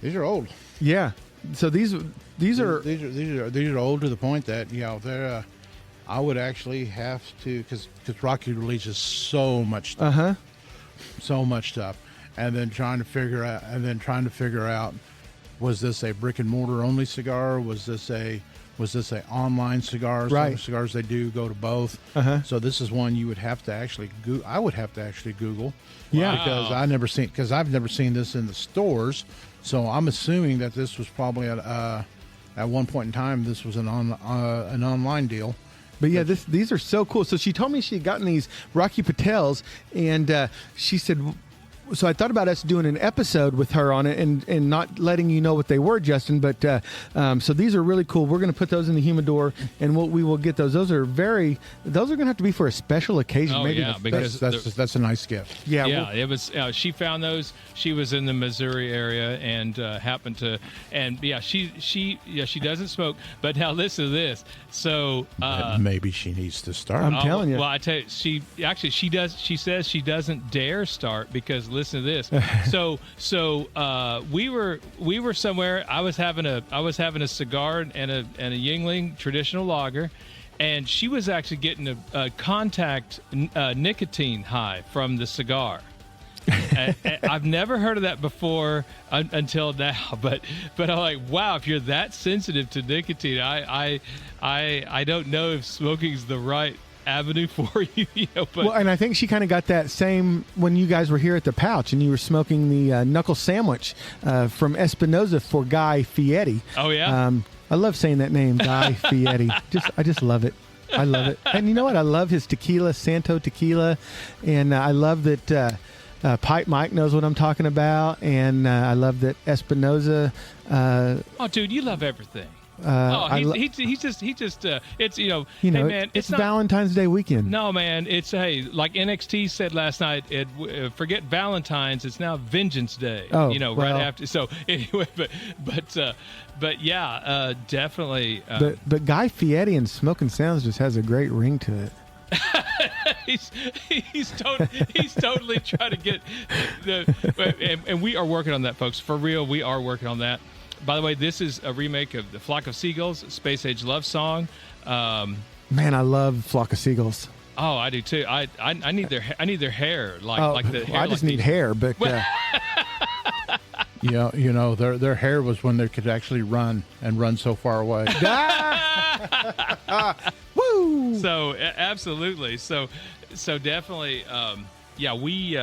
old. Yeah. So these are These are old to the point that they're. I would actually have to because Rocky releases so much stuff, so much stuff, and then trying to figure out was this a brick and mortar only cigar? Was this a online cigar? Right. Some cigars they do go to both. So this is one you would have to actually I would have to actually Google. Yeah. Because I've never seen this in the stores. So I'm assuming that this was probably at one point in time this was an online deal. But yeah, these are so cool. So she told me she had gotten these Rocky Patels, and she said, so I thought about us doing an episode with her on it and not letting you know what they were, Justin. But so these are really cool. We're going to put those in the humidor, and we will get those. Those are going to have to be for a special occasion. Oh, maybe yeah, because that's a nice gift. Yeah, it was. She found those. She was in the Missouri area and happened to. And she doesn't smoke. But now listen to this. So maybe she needs to start. I'm telling you. Well, I tell you, she does. She says she doesn't dare start because listen to this. So we were somewhere. I was having a cigar and a Yuengling traditional lager. And she was actually getting a contact nicotine high from the cigar. And I've never heard of that before until now. But I'm like, wow, if you're that sensitive to nicotine, I don't know if smoking is the right avenue for you. But well, and I think she kind of got that same when you guys were here at the Pouch and you were smoking the knuckle sandwich from Espinosa for Guy Fieri. Oh yeah. I love saying that name, Guy Fieri. I just love it. I love it. And you know what? I love his tequila, Santo Tequila, and I love that Pipe Mike knows what I'm talking about, and I love that Espinosa. Oh, dude, you love everything. He just it's hey man, it's not Valentine's Day weekend. No man, it's like NXT said last night. Forget Valentine's, it's now Vengeance Day. Oh, right after. So anyway, but yeah, definitely. But Guy Fieri and Smoking Sounds just has a great ring to it. he's totally trying to get and we are working on that, folks. For real, we are working on that. By the way, this is a remake of the Flock of Seagulls Space Age Love Song. Man, I love Flock of Seagulls. Oh, I do too. I need their hair like the hair. I just need hair, but their hair was when they could actually run so far away. Woo! So absolutely. So definitely. Yeah, we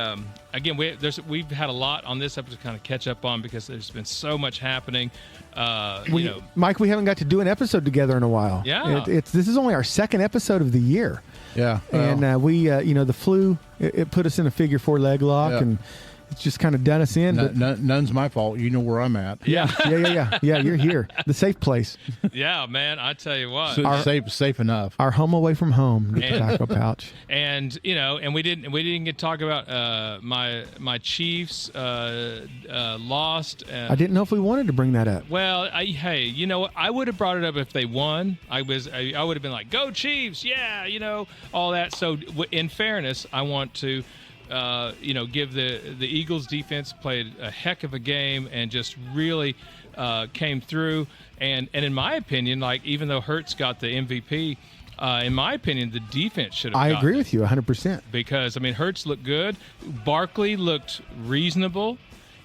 again, we've had a lot on this episode to kind of catch up on because there's been so much happening. Mike, we haven't got to do an episode together in a while. Yeah. This is only our second episode of the year. Yeah. And we, the flu, it put us in a figure 4 leg lock, and it's just kind of done us in. None's my fault. You know where I'm at. Yeah. Yeah, you're here. The safe place. Yeah, man, I tell you what. So safe enough. Our home away from home, the tobacco pouch. And and we didn't get to talk about my Chiefs lost. I didn't know if we wanted to bring that up. Well, hey, you know what? I would have brought it up if they won. I would have been like, "Go Chiefs!" Yeah, all that. So, in fairness, I want to. Give the Eagles defense played a heck of a game and just really came through. And in my opinion, like even though Hurts got the MVP, in my opinion, the defense should have. I agree with you 100%. Because Hurts looked good, Barkley looked reasonable.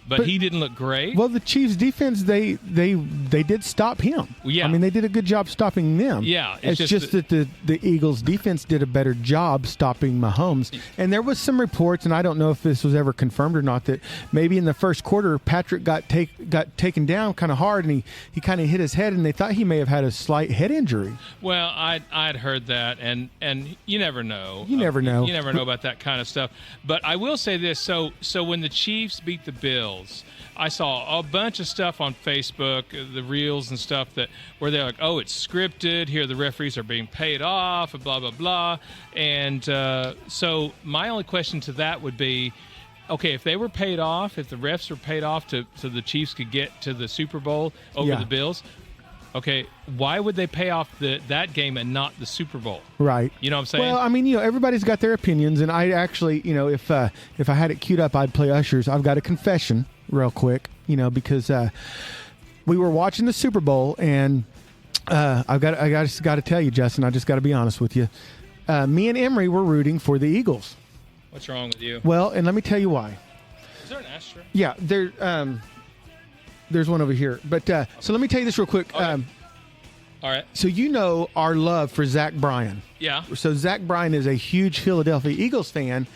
But he didn't look great. Well, the Chiefs' defense, they did stop him. Yeah. They did a good job stopping them. Yeah. It's just that the Eagles' defense did a better job stopping Mahomes. And there was some reports, and I don't know if this was ever confirmed or not, that maybe in the first quarter, Patrick got taken down kind of hard, and he kind of hit his head, and they thought he may have had a slight head injury. Well, I'd heard that, and you never know. You never know. You never know about that kind of stuff. But I will say this. So when the Chiefs beat the Bills, I saw a bunch of stuff on Facebook, the reels and stuff where they're like, "Oh, it's scripted. Here, the referees are being paid off, and blah blah blah." And so my only question to that would be, okay, if they were paid off, if the refs were paid off so the Chiefs could get to the Super Bowl over the Bills, okay, why would they pay off that game and not the Super Bowl? Right. You know what I'm saying? Well, everybody's got their opinions, and I actually, if I had it queued up, I'd play Ushers. I've got a confession real quick, because we were watching the Super Bowl, and I just got to tell you, Justin, I just got to be honest with you. Me and Emery were rooting for the Eagles. What's wrong with you? Well, and let me tell you why. Is there an ashtray? Yeah, there's one over here. But so let me tell you this real quick. Okay. All right. So our love for Zach Bryan. Yeah. So Zach Bryan is a huge Philadelphia Eagles fan.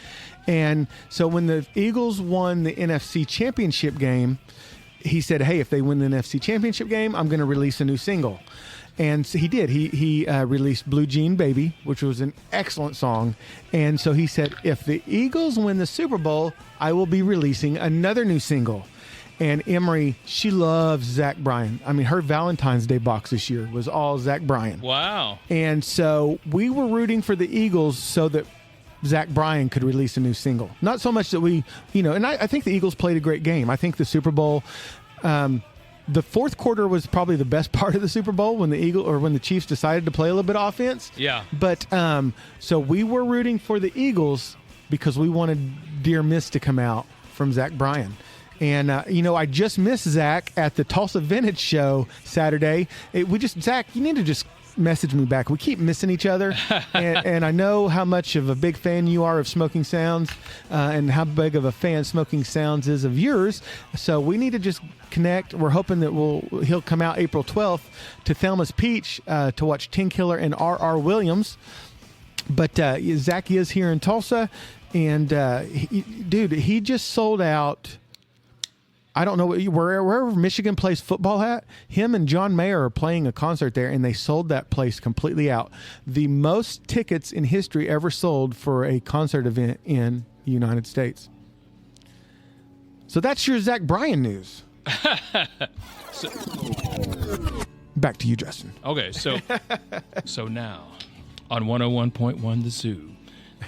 And so when the Eagles won the NFC Championship game, he said, hey, if they win the NFC Championship game, I'm going to release a new single. And so he did. He released Blue Jean Baby, which was an excellent song. And so he said, if the Eagles win the Super Bowl, I will be releasing another new single. And Emery, she loves Zach Bryan. Her Valentine's Day box this year was all Zach Bryan. Wow. And so we were rooting for the Eagles so that Zach Bryan could release a new single. Not so much that we, and I think the Eagles played a great game. I think the Super Bowl, the fourth quarter was probably the best part of the Super Bowl when the Chiefs decided to play a little bit of offense. Yeah. But so we were rooting for the Eagles because we wanted Dear Miss to come out from Zach Bryan. And, I just missed Zach at the Tulsa Vintage Show Saturday. Zach, you need to just message me back. We keep missing each other. and I know how much of a big fan you are of Smoking Sounds and how big of a fan Smoking Sounds is of yours. So we need to just connect. We're hoping that he'll come out April 12th to Thelma's Peach to watch Tin Killer and R.R. Williams. But Zach is here in Tulsa. And, he just sold out. I don't know, wherever Michigan plays football at, him and John Mayer are playing a concert there, and they sold that place completely out. The most tickets in history ever sold for a concert event in the United States. So that's your Zach Bryan news. Back to you, Justin. Okay, so now on 101.1 The Zoo,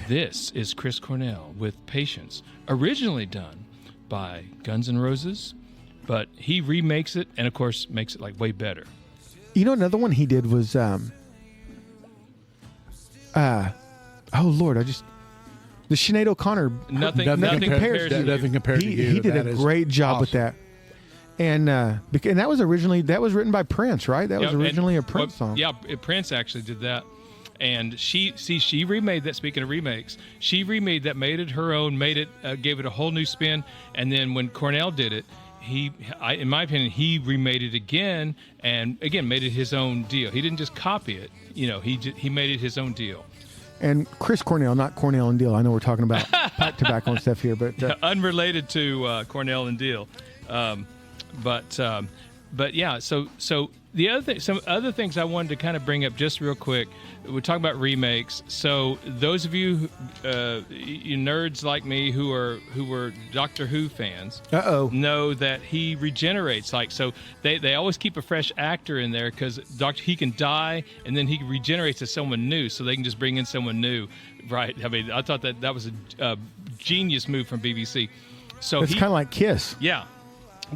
this is Chris Cornell with Patience, originally done by Guns N' Roses, but he remakes it and of course makes it like way better. Another one he did was the Sinead O'Connor. Nothing compares to you. He did a great job with that. And that was written by Prince, right? That was originally a Prince song. Yeah, Prince actually did that. And she remade that. Speaking of remakes, she remade that, made it her own, gave it a whole new spin. And then when Cornell did it, in my opinion, he remade it again and again made it his own deal. He didn't just copy it, he made it his own deal. And Chris Cornell, not Cornell and Deal. I know we're talking about pipe tobacco and stuff here, but unrelated to Cornell and Deal. But yeah, so the other thing, some other things I wanted to kind of bring up just real quick. We're talking about remakes. So those of you, you nerds like me who were Doctor Who fans, know that he regenerates. Like, so they always keep a fresh actor in there because he can die and then he regenerates as someone new, so they can just bring in someone new. Right? I mean, I thought that was a genius move from BBC. So it's kind of like Kiss. Yeah.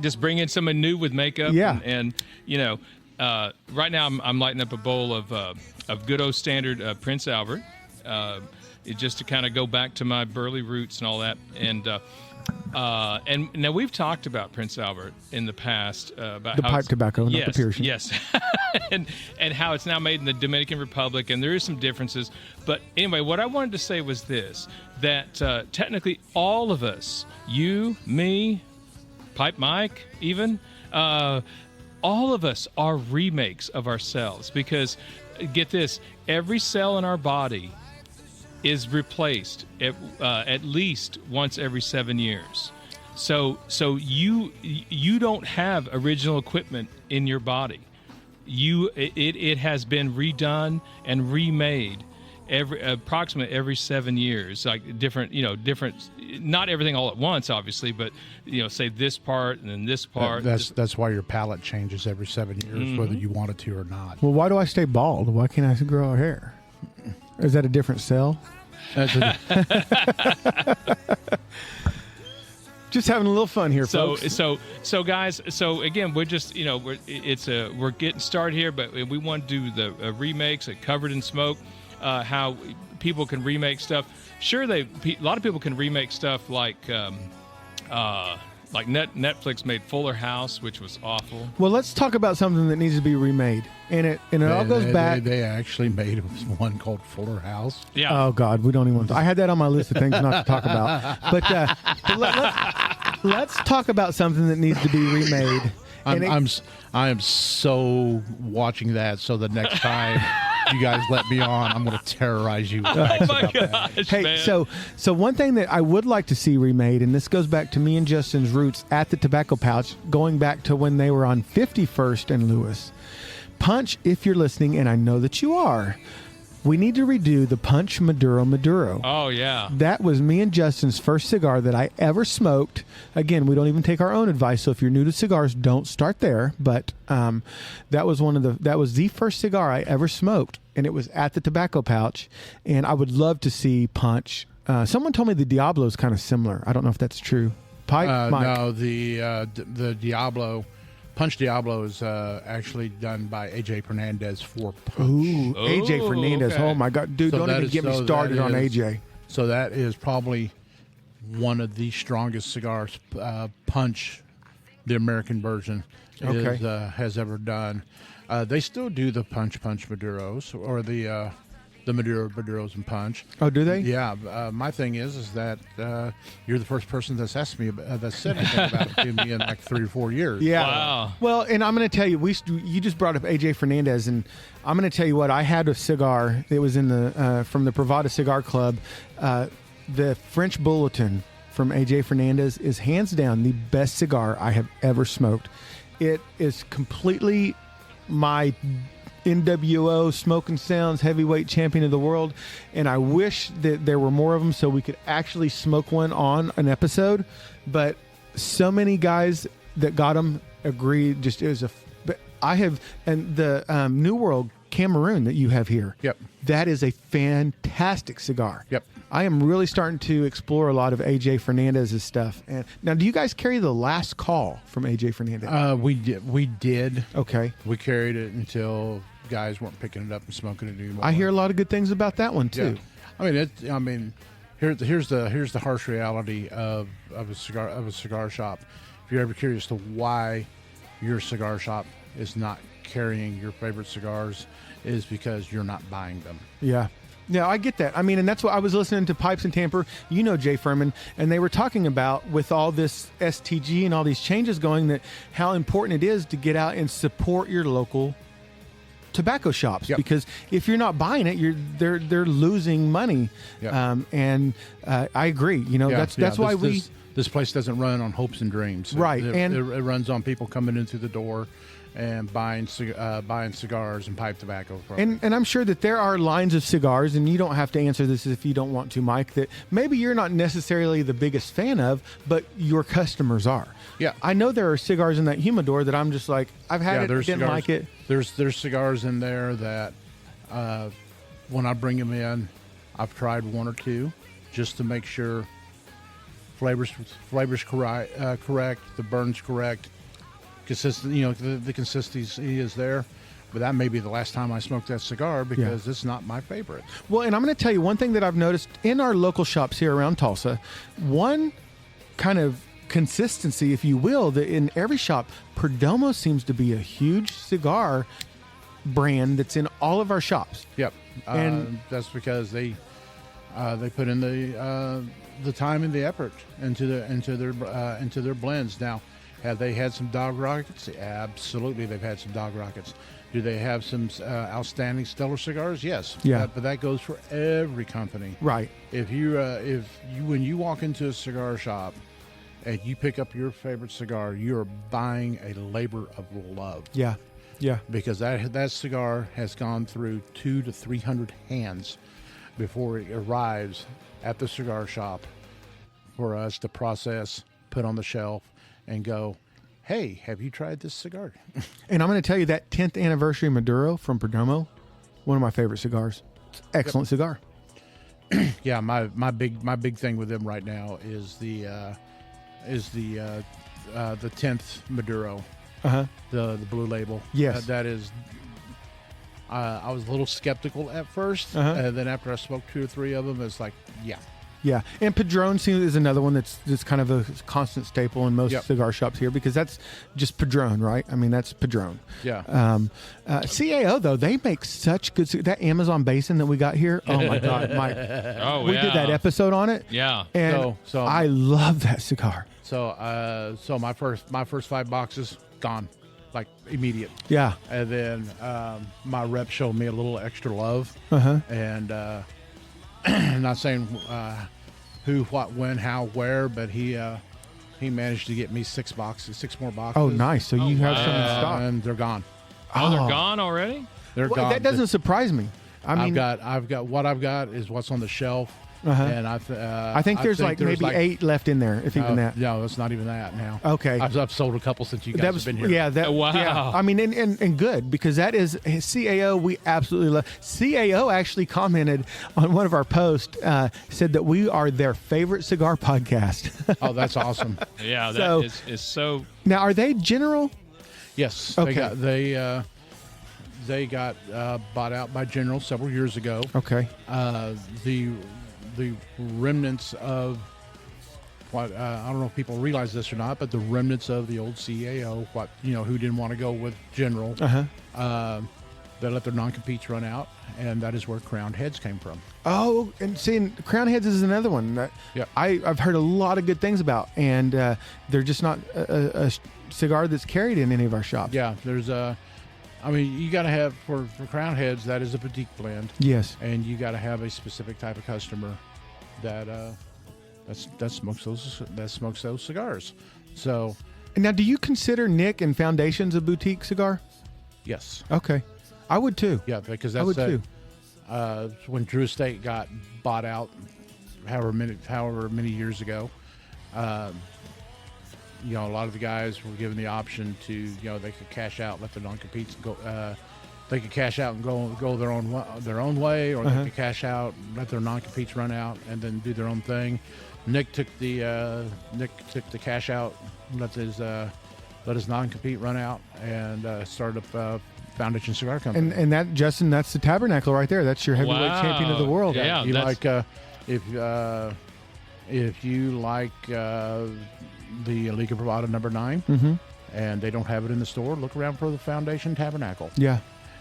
Just bring in someone new with makeup. Yeah. And you know, right now I'm lighting up a bowl of good old standard Prince Albert, just to kind of go back to my burley roots and all that. And now we've talked about Prince Albert in the past about the how pipe tobacco, not the piercing. Yes, and how it's now made in the Dominican Republic, and there is some differences. But anyway, what I wanted to say was this: that technically all of us, you, me, Pipe Mike, even, all of us are remakes of ourselves, because get this, every cell in our body is replaced at least once every 7 years. So you don't have original equipment in your body. It has been redone and remade approximately every 7 years, like different, not everything all at once, obviously, but say this part and then this part. That's why your palate changes every 7 years, whether you want it to or not. Well, why do I stay bald? Why can't I grow hair? Is that a different cell? Just having a little fun here, folks. So guys. So again, we're just we're getting started here, but we want to do the remakes, Covered in Smoke. How people can remake stuff. Sure, a lot of people can remake stuff like Netflix made Fuller House, which was awful. Well, let's talk about something that needs to be remade, and it all goes back. They actually made one called Fuller House. Yeah. Oh God, we don't even. I had that on my list of things not to talk about. But let's talk about something that needs to be remade. I am so watching that. So the next time you guys let me on, I'm going to terrorize you. Oh my gosh, hey, man. So one thing that I would like to see remade, and this goes back to me and Justin's roots at the Tobacco Pouch, going back to when they were on 51st and Lewis. Punch, if you're listening, and I know that you are, we need to redo the Punch Maduro. Oh, yeah. That was me and Justin's first cigar that I ever smoked. Again, we don't even take our own advice, so if you're new to cigars, don't start there. But that was the first cigar I ever smoked, and it was at the Tobacco Pouch. And I would love to see Punch. Someone told me the Diablo is kind of similar. I don't know if that's true. Mike? No, the Diablo. Punch Diablo is actually done by AJ Fernandez for Punch. Ooh, AJ Fernandez. Okay. Oh, my God. Dude, don't even get me started on AJ. So that is probably one of the strongest cigars Punch, the American version, has ever done. They still do the Punch Maduros, or the Maduros and Punch. Oh, do they? Yeah. My thing is that you're the first person that's asked me that said anything about it to me in like 3 or 4 years. Yeah. Wow. Well, and I'm going to tell you, you just brought up AJ Fernandez, and I'm going to tell you what, I had a cigar. It was in from the Pravada Cigar Club. The French Bulletin from AJ Fernandez is hands down the best cigar I have ever smoked. It is completely my NWO Smoking Sounds heavyweight champion of the world, and I wish that there were more of them so we could actually smoke one on an episode. But so many guys that got them agreed. Just it was but I have, and the New World Cameroon that you have here. Yep, that is a fantastic cigar. Yep. I am really starting to explore a lot of AJ Fernandez's stuff. And now, do you guys carry the Last Call from AJ Fernandez? We did. Okay. We carried it until guys weren't picking it up and smoking it anymore. I hear a lot of good things about that one too. Yeah. Here's the harsh reality of a cigar shop. If you're ever curious to why your cigar shop is not carrying your favorite cigars, is because you're not buying them. Yeah. Yeah, I get that. I mean, and that's what I was listening to Pipes and Tamper, Jay Furman, and they were talking about with all this STG and all these changes going, that how important it is to get out and support your local tobacco shops, Yep. because if you're not buying it, they're losing money. Yep. And I agree. You know, that's why this place doesn't run on hopes and dreams. Right, It and- runs on people coming in through the door and buying cigars and pipe tobacco. And I'm sure that there are lines of cigars, and you don't have to answer this if you don't want to, Mike, that maybe you're not necessarily the biggest fan of, but your customers are. Yeah. I know there are cigars in that humidor that I'm just like, I've had it, there's didn't cigars, like it. There's cigars in there that when I bring them in, I've tried one or two just to make sure flavors correct, the burn's correct, consistent. You know, the consistency is there. But that may be the last time I smoke that cigar because it's not my favorite. Well, and I'm going to tell you one thing that I've noticed in our local shops here around Tulsa. One kind of consistency, if you will, that in every shop, Perdomo seems to be a huge cigar brand that's in all of our shops. Yep, And- and that's because they put in the time and the effort into their blends. Now, have they had some dog rockets? Absolutely, they've had some dog rockets. Do they have some outstanding stellar cigars? Yes. Yeah. But that goes for every company. Right. If you when you walk into a cigar shop and you pick up your favorite cigar, you're buying a labor of love. Yeah. Yeah. Because that cigar has gone through 200 to 300 hands before it arrives at the cigar shop for us to process, put on the shelf, and go, hey, have you tried this cigar? And I'm going to tell you that 10th anniversary Maduro from Perdomo, one of my favorite cigars. It's an excellent cigar. Yeah, my big thing with them right now is the 10th Maduro, the blue label. Yes. That is. I was a little skeptical at first, Uh-huh. and then after I smoked 2 or 3 of them, it's like, yeah. Yeah, and Padron is another one that's kind of a constant staple in most Yep. cigar shops here, because that's just Padron, right? I mean, that's Padron. Yeah. CAO, though, they make such good that Amazon Basin that we got here. Oh my God, Mike! Oh, We did that episode on it. Yeah. And So- I love that cigar. So my first 5 boxes gone, like immediate. Yeah. And then my rep showed me a little extra love, and not saying who, what, when, how, where, but he managed to get me 6 more boxes. Oh, nice. So you have some in wow. stock. And they're gone. Oh, they're gone already? They're Well, gone. that doesn't surprise me. I mean, I've got what I've got is what's on the shelf, and I think there's like maybe 8 left in there, if even that. No, it's not even that now. Okay. I've sold a couple since you guys That was have been here. yeah. That Wow. Yeah. I mean, and good, because that is CAO. We absolutely love CAO. Actually commented on one of our posts, said that we are their favorite cigar podcast. Oh, that's awesome. Yeah, that So- is so. Now, are they General? Yes. Okay. They got bought out by General several years ago. Okay. The remnants of what I don't know if people realize this or not, but the remnants of the old CAO, who didn't want to go with General, they let their non-competes run out, and that is where Crowned Heads came from. Oh, and seeing Crown Heads is another one that Yep. I've heard a lot of good things about, and they're just not a cigar that's carried in any of our shops. Yeah, there's you got to have for Crowned Heads, that is a boutique blend, Yes. and you got to have a specific type of customer that smokes those cigars. So Now, do you consider Nick and Foundations a boutique cigar? yes, Okay, I would too. yeah, because I would too. when Drew Estate got bought out, however many years ago, a lot of the guys were given the option to, they could cash out, let their non-competes go. They could cash out and go their own way, or they could cash out, let their non-competes run out, and then do their own thing. Nick took the cash out, let his non-compete run out, and started up Foundation Cigar Company. And that, Justin, that's the Tabernacle right there. That's your heavyweight Wow. champion of the world. Yeah. you that's- like if you like the Liga Privada number 9, and they don't have it in the store, look around for the Foundation Tabernacle. Yeah.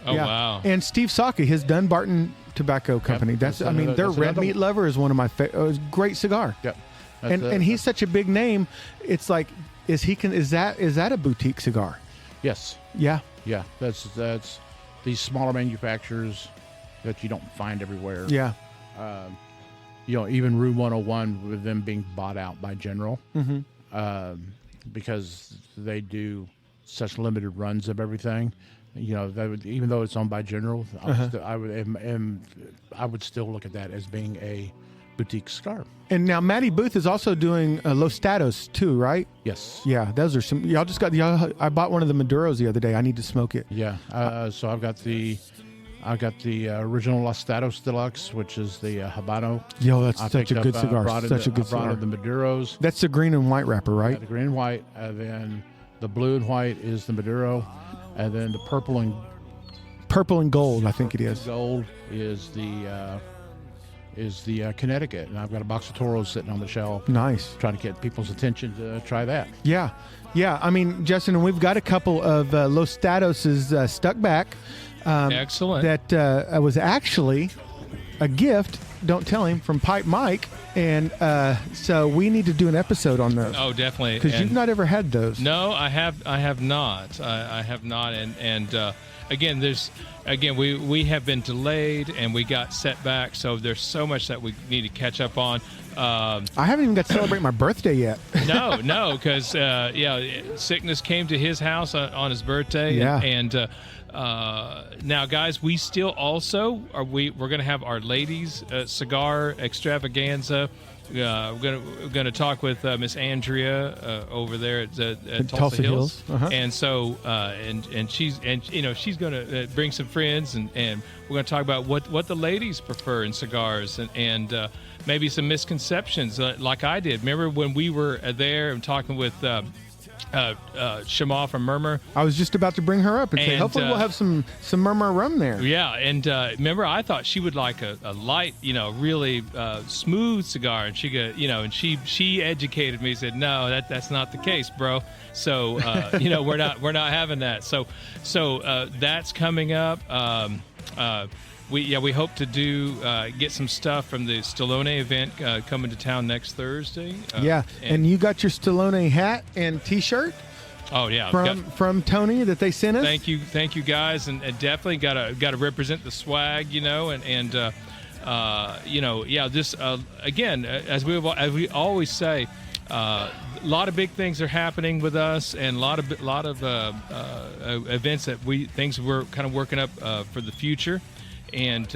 Oh, Yeah. wow. And Steve Saka, his Dunbarton Tobacco Company. that's Their another Red Meat one. Lover is one of my favorite. Great cigar. Yep. And he's such a big name. It's like, is that a boutique cigar? yes, Yeah. yeah. That's these smaller manufacturers that you don't find everywhere. Yeah. Even Room 101 with them being bought out by General, because they do such limited runs of everything. Even though it's owned by General, I would still look at that as being a boutique cigar. And now Matty Booth is also doing Los Statos too, right? Yes. Yeah, those are some. I bought one of the Maduros the other day. I need to smoke it. Yeah. So I've got the original Los Statos Deluxe, which is the Habano. Yo, that's such a good cigar. Such a good cigar. The Maduros. That's the green and white wrapper, right? Yeah, the green and white, and then the blue and white is the Maduro, and then the purple and gold, I think it is. Gold is the Connecticut, and I've got a box of Toros sitting on the shelf. Nice. Trying to get people's attention to try that. Yeah. I mean, Justin, we've got a couple of Los Statos stuck back. Excellent. That was actually a gift. Don't tell him, from Pipe Mike, and so we need to do an episode on those. Oh, definitely. Because you've not ever had those. No, I have not. I have not, and again, we have been delayed and we got set back, so there's so much that we need to catch up on. I haven't even got to celebrate my birthday yet. No, because sickness came to his house on his birthday. Yeah. And now, guys, we still also we're going to have our ladies cigar extravaganza. We're gonna talk with Miss Andrea over there at Tulsa Hills. And so and she's gonna bring some friends, and we're gonna talk about what the ladies prefer in cigars, and maybe some misconceptions like I did. Remember when we were there and talking with Shema from Murmur? I was just about to bring her up and say, hopefully we'll have some Murmur rum there. Yeah, and remember, I thought she would like a light, really smooth cigar, and she educated me. Said, no, that's not the case, bro. So we're not having that. So that's coming up. We hope to get some stuff from the Stallone event coming to town next Thursday. And you got your Stallone hat and T-shirt. Oh yeah, from Tony that they sent us. Thank you guys, and definitely got to represent the swag, This again, as we always say. A lot of big things are happening with us, and a lot of events that we're kind of working up for the future. And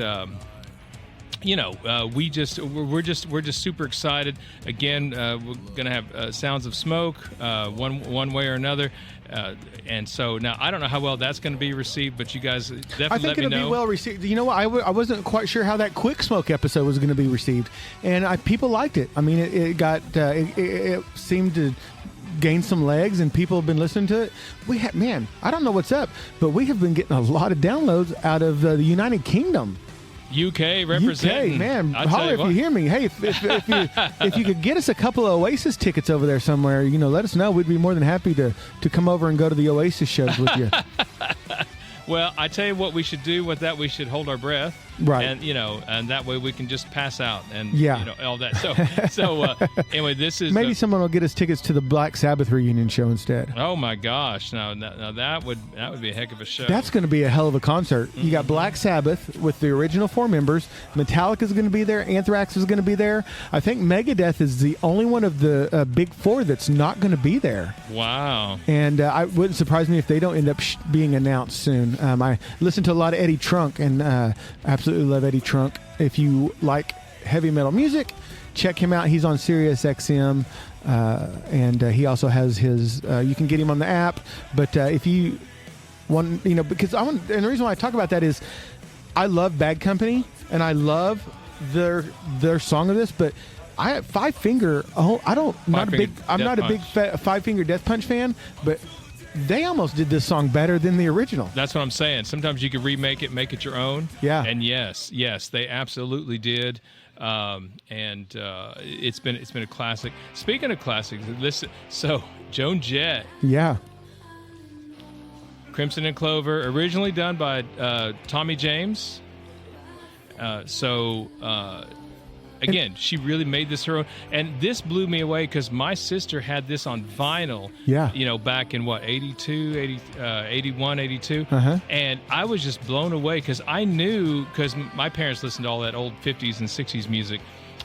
we're just super excited. Again, we're gonna have Sounds of Smoke one way or another, and so now I don't know how well that's going to be received, but you guys definitely let me know. I think it'll be well received. You know what? I wasn't quite sure how that Quick Smoke episode was going to be received, and people liked it. I mean, it got it seemed to gain some legs, and people have been listening to it. I don't know what's up, but we have been getting a lot of downloads out of the United Kingdom. UK representing. UK, man. Holler if you hear me. Hey, if you could get us a couple of Oasis tickets over there somewhere, let us know. We'd be more than happy to come over and go to the Oasis shows with you. Well, I tell you what we should do with that. We should hold our breath. Right. And, and that way we can just pass out and, all that. So anyway, this is... Maybe someone will get us tickets to the Black Sabbath reunion show instead. Oh, my gosh. Now that would be a heck of a show. That's going to be a hell of a concert. You got Black Sabbath with the original 4 members. Metallica's going to be there. Anthrax is going to be there. I think Megadeth is the only one of the big 4 that's not going to be there. Wow. And I wouldn't surprise me if they don't end up being announced soon. I listened to a lot of Eddie Trunk, and absolutely love Eddie Trunk. If you like heavy metal music, check him out. He's on Sirius XM, and he also has his you can get him on the app, but if you want, because and the reason why I talk about that is I love Bad Company and I love their song of this, but I'm not a big Five Finger Death Punch fan, but they almost did this song better than the original. That's what I'm saying. Sometimes you can remake it, make it your own. Yeah. And yes, they absolutely did. And it's been a classic. Speaking of classics, listen. So Joan Jett. Yeah. Crimson and Clover, originally done by Tommy James. again, she really made this her own. And this blew me away because my sister had this on vinyl, back in, 81, 82. And I was just blown away because I knew, because my parents listened to all that old 50s and 60s music.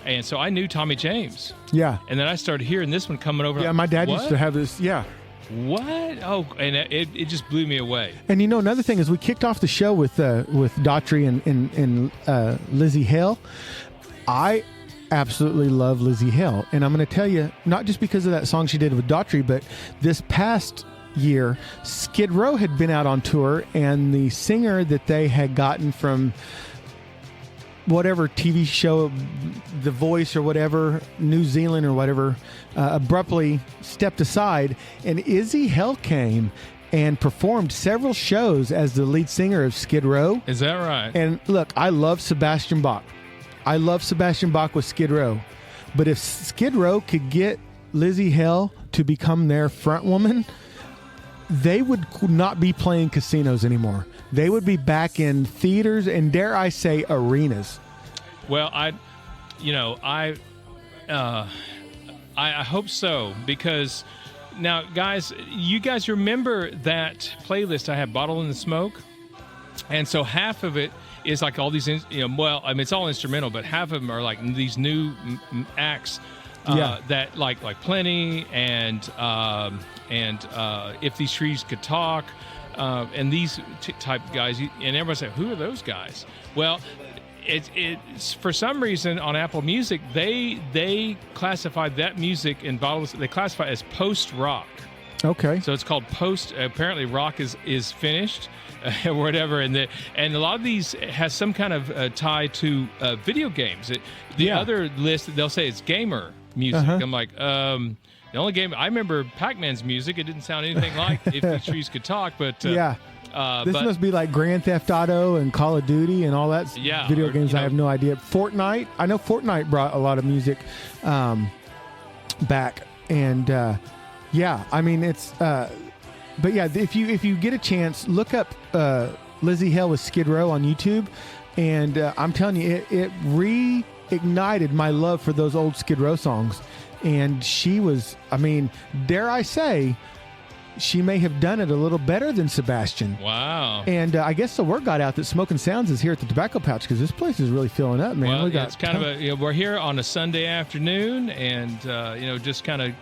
And so I knew Tommy James. Yeah. And then I started hearing this one coming over. Yeah, my dad used to have this. Yeah. What? Oh, and it just blew me away. And another thing is we kicked off the show with Daughtry and Lzzy Hale. I absolutely love Lzzy Hale, and I'm going to tell you, not just because of that song she did with Daughtry, but this past year, Skid Row had been out on tour, and the singer that they had gotten from whatever TV show, The Voice or whatever, New Zealand or whatever, abruptly stepped aside, and Lzzy Hale came and performed several shows as the lead singer of Skid Row. Is that right? And look, I love Sebastian Bach. I love Sebastian Bach with Skid Row. But if Skid Row could get Lzzy Hale to become their front woman, they would not be playing casinos anymore. They would be back in theaters and, dare I say, arenas. Well, I hope so, because now, guys, you guys remember that playlist I have, Bottle in the Smoke? And so half of it is like all these, it's all instrumental, but half of them are like these new acts that like Plenty and If These Trees Could Talk, and these type guys, and everybody said, who are those guys? Well, it's for some reason on Apple Music they classified that music in bottles. They classify it as post rock. Okay. So it's called post. Apparently, rock is finished, or whatever. And a lot of these has some kind of tie to video games. The other list, they'll say it's gamer music. I'm like, the only game I remember, Pac-Man's music. It didn't sound anything like If These Trees Could Talk, but this must be like Grand Theft Auto and Call of Duty and all that video games. I have no idea. Fortnite. I know Fortnite brought a lot of music back, and I mean it's. But yeah, if you get a chance, look up Lzzy Hale with Skid Row on YouTube, and I'm telling you, it reignited my love for those old Skid Row songs. And she was, I mean, dare I say, she may have done it a little better than Sebastian. Wow. And I guess the word got out that Smoking Sounds is here at the Tobacco Pouch, because this place is really filling up, man. Well, it's kind of we're here on a Sunday afternoon, and just kind of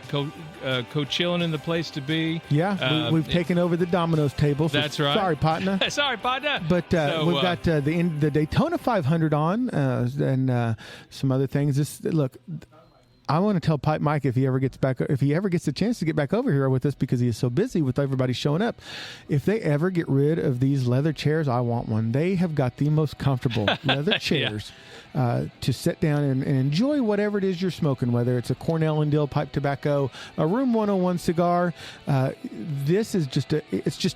co-chilling in the place to be. Yeah, we've taken over the Domino's table. So that's right. Sorry, partner. Sorry, partner. But we've got the Daytona 500 on, and some other things. Look, I want to tell Pipe Mike if he ever gets the chance to get back over here with us, because he is so busy with everybody showing up. If they ever get rid of these leather chairs, I want one. They have got the most comfortable leather chairs to sit down and enjoy whatever it is you're smoking, whether it's a Cornell and Dill pipe tobacco, a Room 101 cigar. This is just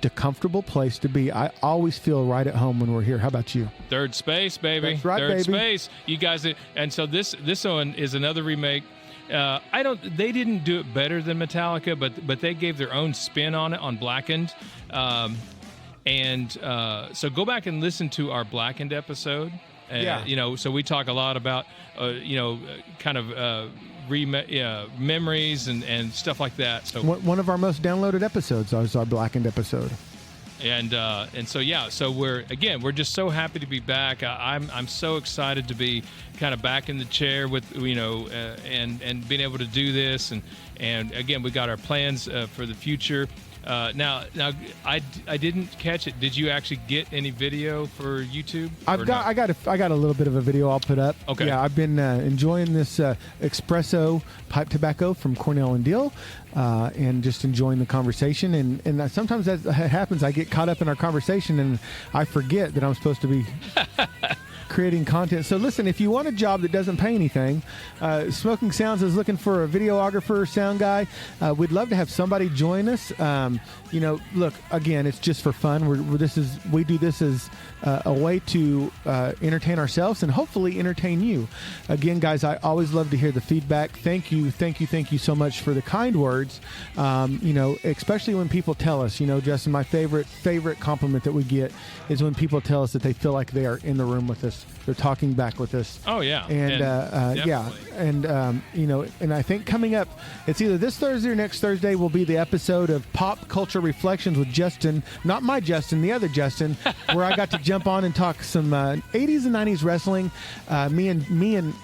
a comfortable place to be. I always feel right at home when we're here. How about you? Third Space, baby. That's right, Third baby. Space. You guys, and so this one is another remake. They didn't do it better than Metallica, but they gave their own spin on it on Blackened. So go back and listen to our Blackened episode. So we talk a lot about, memories and stuff like that. So one of our most downloaded episodes was our Blackened episode. So we're just so happy to be back. I'm so excited to be kind of back in the chair with and being able to do this, and again, we got our plans for the future. Now I didn't catch it. Did you actually get any video for YouTube? I got a little bit of a video I'll put up. Okay. Yeah, I've been enjoying this espresso pipe tobacco from Cornell and Dill, and just enjoying the conversation. And sometimes that happens. I get caught up in our conversation and I forget that I'm supposed to be creating content. So listen, if you want a job that doesn't pay anything, Smoking Sounds is looking for a videographer, sound guy. We'd love to have somebody join us. Look, again, it's just for fun. We do this as a way to entertain ourselves and hopefully entertain you. Again, guys, I always love to hear the feedback. Thank you so much for the kind words. Especially when people tell us, Justin, my favorite compliment that we get is when people tell us that they feel like they are in the room with us. They're talking back with us. Oh yeah, And yeah, definitely. and and I think coming up, it's either this Thursday or next Thursday will be the episode of Pop Culture Reflections with Justin, not my Justin, the other Justin, where I got to jump on and talk some 80s and 90s wrestling. Me and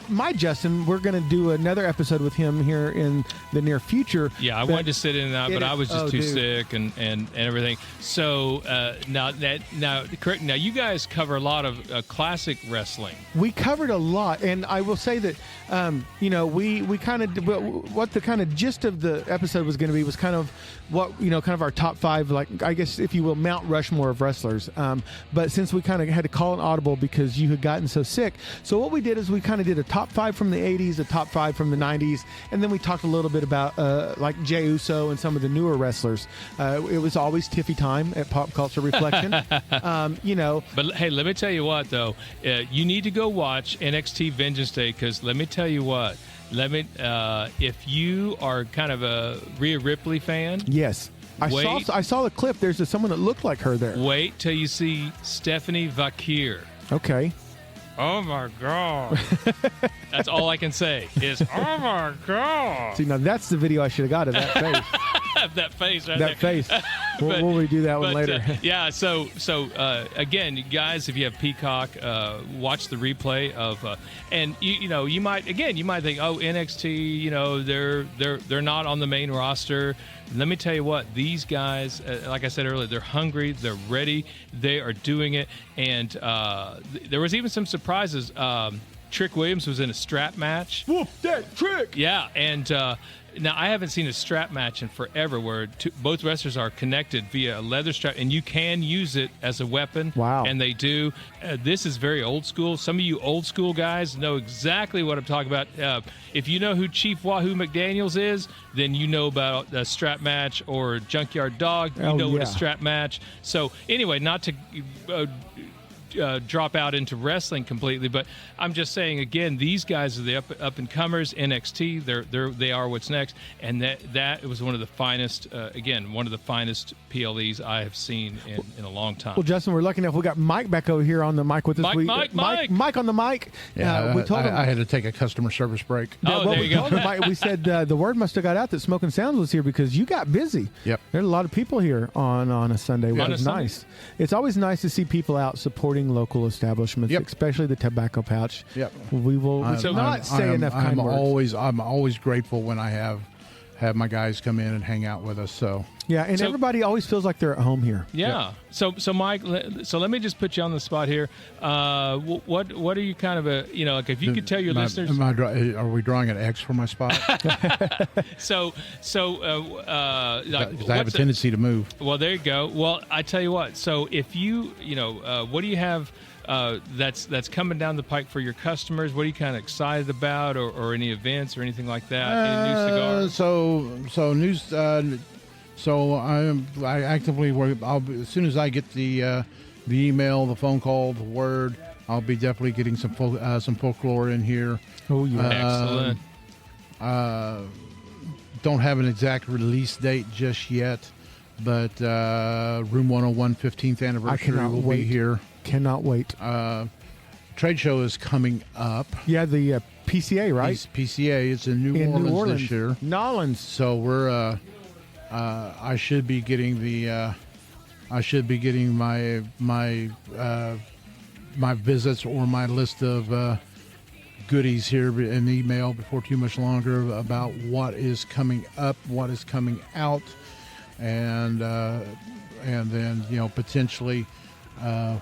my Justin, we're going to do another episode with him here in the near future. Yeah, I But wanted to sit in that, but I was just too dude. sick and everything. So now correct. Now you guys cover a lot of classic wrestling. We covered a lot, and I will say that we kind of what the kind of gist of the episode was going to be was kind of what kind of our top 5, like I guess if you will, Mount Rushmore of wrestlers. But since we kind of had to call an audible because you had gotten so sick, so what we did is we kind of did a top 5 from the 80s, a top 5 from the 90s, and then we talked a little bit about like Jey Uso and some of the newer wrestlers. It was always Tiffy time at Pop Culture Reflection. But hey, let me tell you what though, you need to go watch NXT Vengeance Day because let me tell you what. If you are kind of a Rhea Ripley fan, Yes. I saw the clip. There's someone that looked like her there. wait till you see Stephanie Vakir. Okay. Oh my God. That's all I can say is, oh my God. See, now that's the video I should have got of that face. That face right That there. face. We'll redo that one later. Yeah, so again, you guys, if you have Peacock, watch the replay of, and you might think, oh, NXT, they're not on the main roster. Let me tell you what, these guys, like I said earlier, they're hungry, they're ready, they are doing it, and there was even some surprises. Trick Williams was in a strap match. Whoop that trick! Yeah, and now I haven't seen a strap match in forever where both wrestlers are connected via a leather strap, and you can use it as a weapon. Wow. And they do. This is very old school. Some of you old school guys know exactly what I'm talking about. If you know who Chief Wahoo McDaniels is, then you know about a strap match, or Junkyard Dog. You know what a strap match. So anyway, not to drop out into wrestling completely, but I'm just saying again, these guys are the up and comers. NXT, they are what's next, and that was one of the finest, one of the finest PLEs I have seen in a long time. Well, Justin, we're lucky enough we got Mike back over here on the mic with us. Mike on the mic. Yeah, we told him I had to take a customer service break. There you go. We said the word must have got out that Smoking Sounds was here because you got busy. Yep. There's a lot of people here on a Sunday, which is nice. It's always nice to see people out supporting local establishments, especially the Tobacco Pouch. Yep. We will not say enough kind words. I'm always grateful when I have my guys come in and hang out with us. So yeah, and everybody always feels like they're at home here. Yeah. So Mike, let me just put you on the spot here. What are you kind of like if you could tell your listeners? Are we drawing an X for my spot? So Because I have a tendency to move. Well, there you go. Well, I tell you what. So if you what do you have that's coming down the pike for your customers? What are you kind of excited about, or any events or anything like that? Any new cigars? So I actively work. As soon as I get the email, the phone call, the word, I'll be definitely getting some folklore in here. Oh yeah, Excellent. Don't have an exact release date just yet, but Room 101 15th anniversary will be here. Cannot wait. Trade show is coming up. Yeah, the PCA, right? PCA. It's in New Orleans this year. Nolans. So we're. I should be getting my visits or my list of goodies here in email before too much longer about what is coming up, what is coming out, and then potentially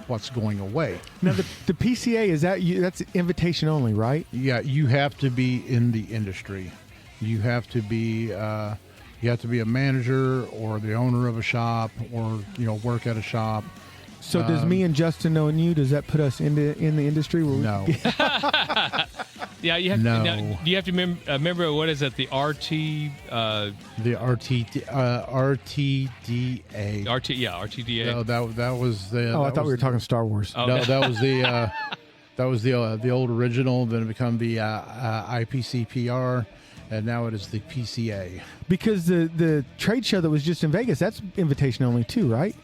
what's going away. Now the PCA that's invitation only, right? Yeah, you have to be in the industry. You have to be a manager or the owner of a shop, or work at a shop. So does me and Justin knowing you, does that put us in the industry? No. Yeah, you have. No. Now, do you have to remember what is it? The RT. The RTDA. RTDA. No, that was the. I thought we were talking Star Wars. Oh, No, that was the. That was the old original. Then it became the IPCPR, and now it is the PCA. Because the trade show that was just in Vegas, that's invitation only too, right?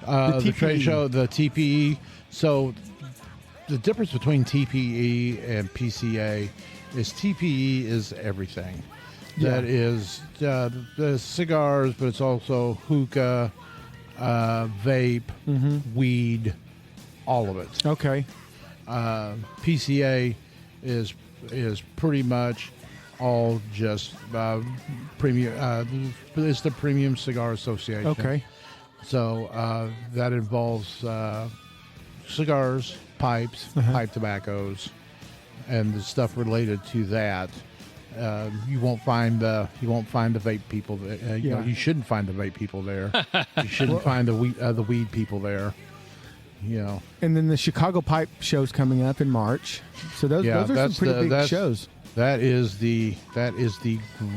The trade show, the TPE. So the difference between TPE and PCA is TPE is everything. Yeah. That is the cigars, but it's also hookah, vape, weed, all of it. Okay. PCA is pretty much all just premium. It's the Premium Cigar Association. Okay. So that involves cigars, pipes, pipe tobaccos, and the stuff related to that. You won't find the vape people. You shouldn't find the vape people there. You shouldn't find the weed people there. And then the Chicago Pipe Show's coming up in March. So those are some pretty big shows. That is the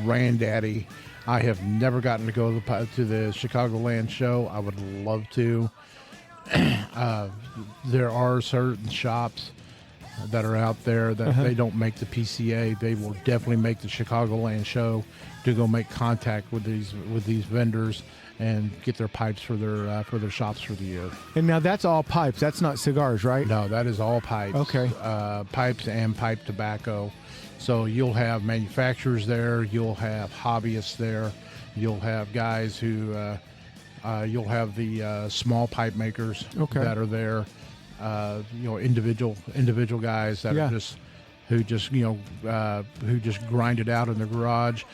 granddaddy. I have never gotten to go to the Chicagoland show. I would love to. There are certain shops that are out there that they don't make the PCA. They will definitely make the Chicagoland show to go make contact with these vendors and get their pipes for their shops for the year. And now that's all pipes. That's not cigars, right? No, that is all pipes. Okay. Pipes and pipe tobacco. So you'll have manufacturers there. You'll have hobbyists there. You'll have guys who. You'll have the small pipe makers that are there. Individual guys that are who just grind it out in the garage.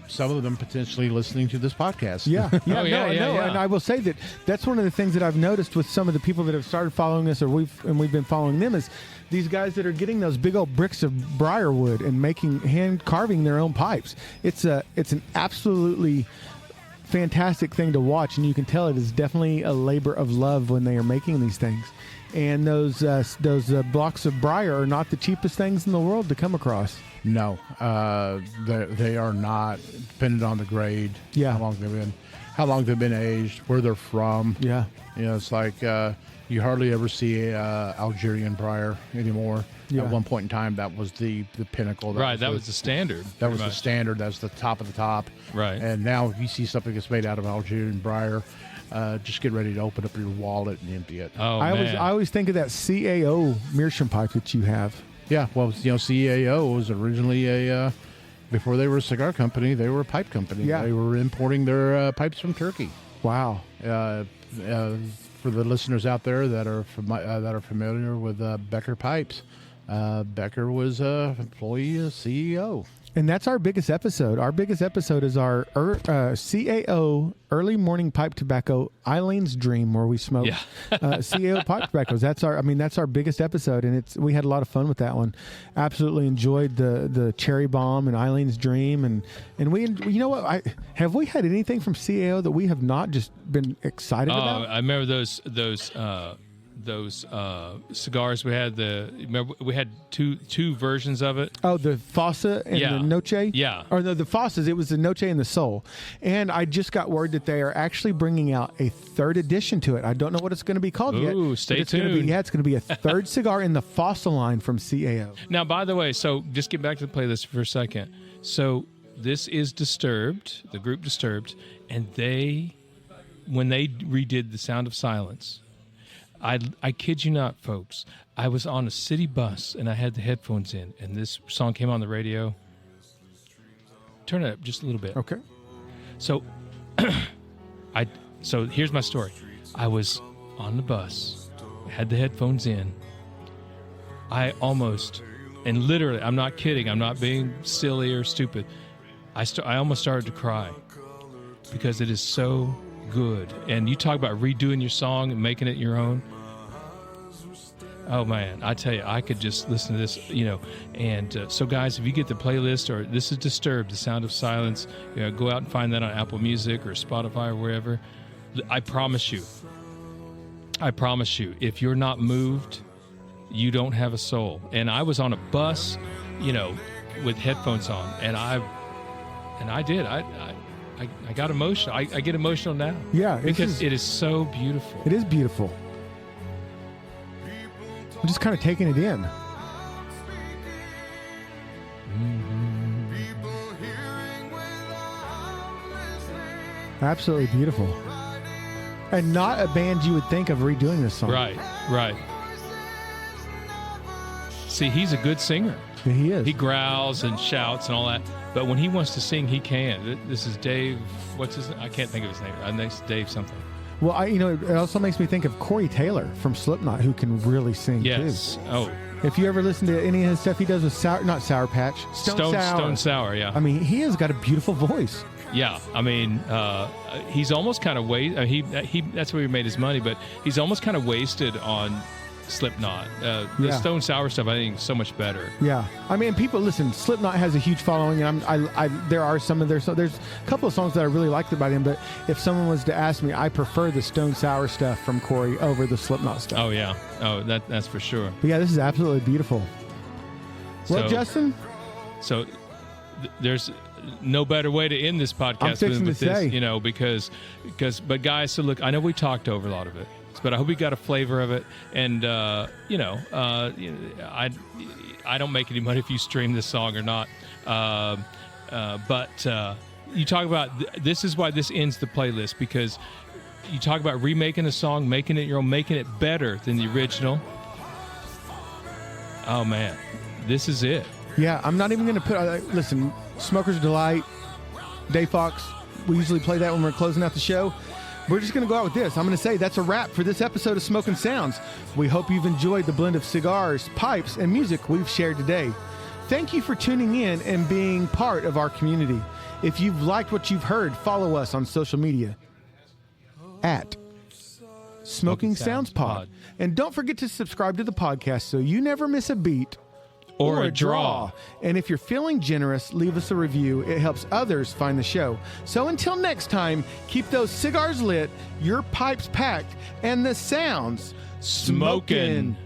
Some of them potentially listening to this podcast. And I will say that's one of the things that I've noticed with some of the people that have started following us, or we've been following them, is these guys that are getting those big old bricks of briarwood and hand carving their own pipes. It's an absolutely fantastic thing to watch, and you can tell it is definitely a labor of love when they are making these things. And those blocks of briar are not the cheapest things in the world to come across. No, they are not, depending on the grade. Yeah. how long they've been aged, where they're from. Yeah, it's like you hardly ever see Algerian briar anymore. Yeah. At one point in time, that was the pinnacle. That was the standard. That was the standard. That's the top of the top. Right. And now, if you see something that's made out of Algerian briar, just get ready to open up your wallet and empty it. Oh, I always think of that CAO meerschaum pipe that you have. Yeah, well, CAO was originally before they were a cigar company, they were a pipe company. Yeah. They were importing their pipes from Turkey. Wow. For the listeners out there that are familiar with Becker Pipes, Becker was an employee, a CEO. And that's our biggest episode. Our biggest episode is our CAO Early Morning Pipe Tobacco Eileen's Dream, where we smoke CAO pipe tobaccos. That's our biggest episode, and we had a lot of fun with that one. Absolutely enjoyed the Cherry Bomb and Eileen's Dream, and we, you know what? Have we had anything from CAO that we have not just been excited about? I remember those cigars we had. Remember we had two versions of it. Oh, the Fossa and the Noche? Yeah. Or the Fossas, it was the Noche and the Soul. And I just got word that they are actually bringing out a third edition to it. I don't know what it's going to be called yet. Ooh, stay It's tuned. going to be a third cigar in the Fossa line from CAO. Now, by the way, so just get back to the playlist for a second. So this is Disturbed, the group Disturbed, and when they redid The Sound of Silence, I kid you not, folks, I was on a city bus and I had the headphones in, and this song came on the radio. Turn it up just a little bit. Okay. So, so here's my story. I was on the bus, had the headphones in. I almost, and literally, I'm not kidding, I'm not being silly or stupid. I almost started to cry because it is so good. And you talk about redoing your song and making it your own. Oh man, I tell you, I could just listen to this, And so, guys, if you get the playlist, or this is Disturbed, The Sound of Silence, go out and find that on Apple Music or Spotify or wherever. I promise you, if you're not moved, you don't have a soul. And I was on a bus, with headphones on, and I did. I got emotional. I get emotional now. Yeah. Because it is so beautiful. It is beautiful. I'm just kind of taking it in. Absolutely beautiful. And not a band you would think of redoing this song. Right. See, he's a good singer. Yeah, he is. He growls and shouts and all that, but when he wants to sing, he can. This is Dave. What's his name? I can't think of his name. I think it's Dave something. Well, it also makes me think of Corey Taylor from Slipknot, who can really sing Yes. too. Oh, If you ever listen to any of his stuff he does with Sour Patch, Stone Sour. Yeah. I mean, he has got a beautiful voice. Yeah, I mean, he's almost kind of he that's where he made his money, but he's almost kind of wasted on Slipknot. The Yeah. Stone Sour stuff, I think, is so much better. Yeah, I mean, people listen. Slipknot has a huge following, and there are some of there's a couple of songs that I really liked about him. But if someone was to ask me, I prefer the Stone Sour stuff from Corey over the Slipknot stuff. Oh yeah, that's for sure. But yeah, this is absolutely beautiful. Well, So- Justin, So there's no better way to end this podcast I'm fixing with to this, say. but guys, so look, I know we talked over a lot of it, but I hope you got a flavor of it, and I don't make any money if you stream this song or not, but you talk about this is why this ends the playlist, because you talk about remaking a song, making it your own, making it better than the original. Oh man, this is it. yeah, I'm not even going to put. Listen, Smoker's Delight, Day Fox. We usually play that when we're closing out the show. We're just going to go out with this. I'm going to say that's a wrap for this episode of Smoking Sounds. We hope you've enjoyed the blend of cigars, pipes, and music we've shared today. Thank you for tuning in and being part of our community. If you've liked what you've heard, follow us on social media at Smoking Sounds Pod. And don't forget to subscribe to the podcast so you never miss a beat Or a draw. And if you're feeling generous, leave us a review. It helps others find the show. So until next time, keep those cigars lit, your pipes packed, and the sounds Smoking.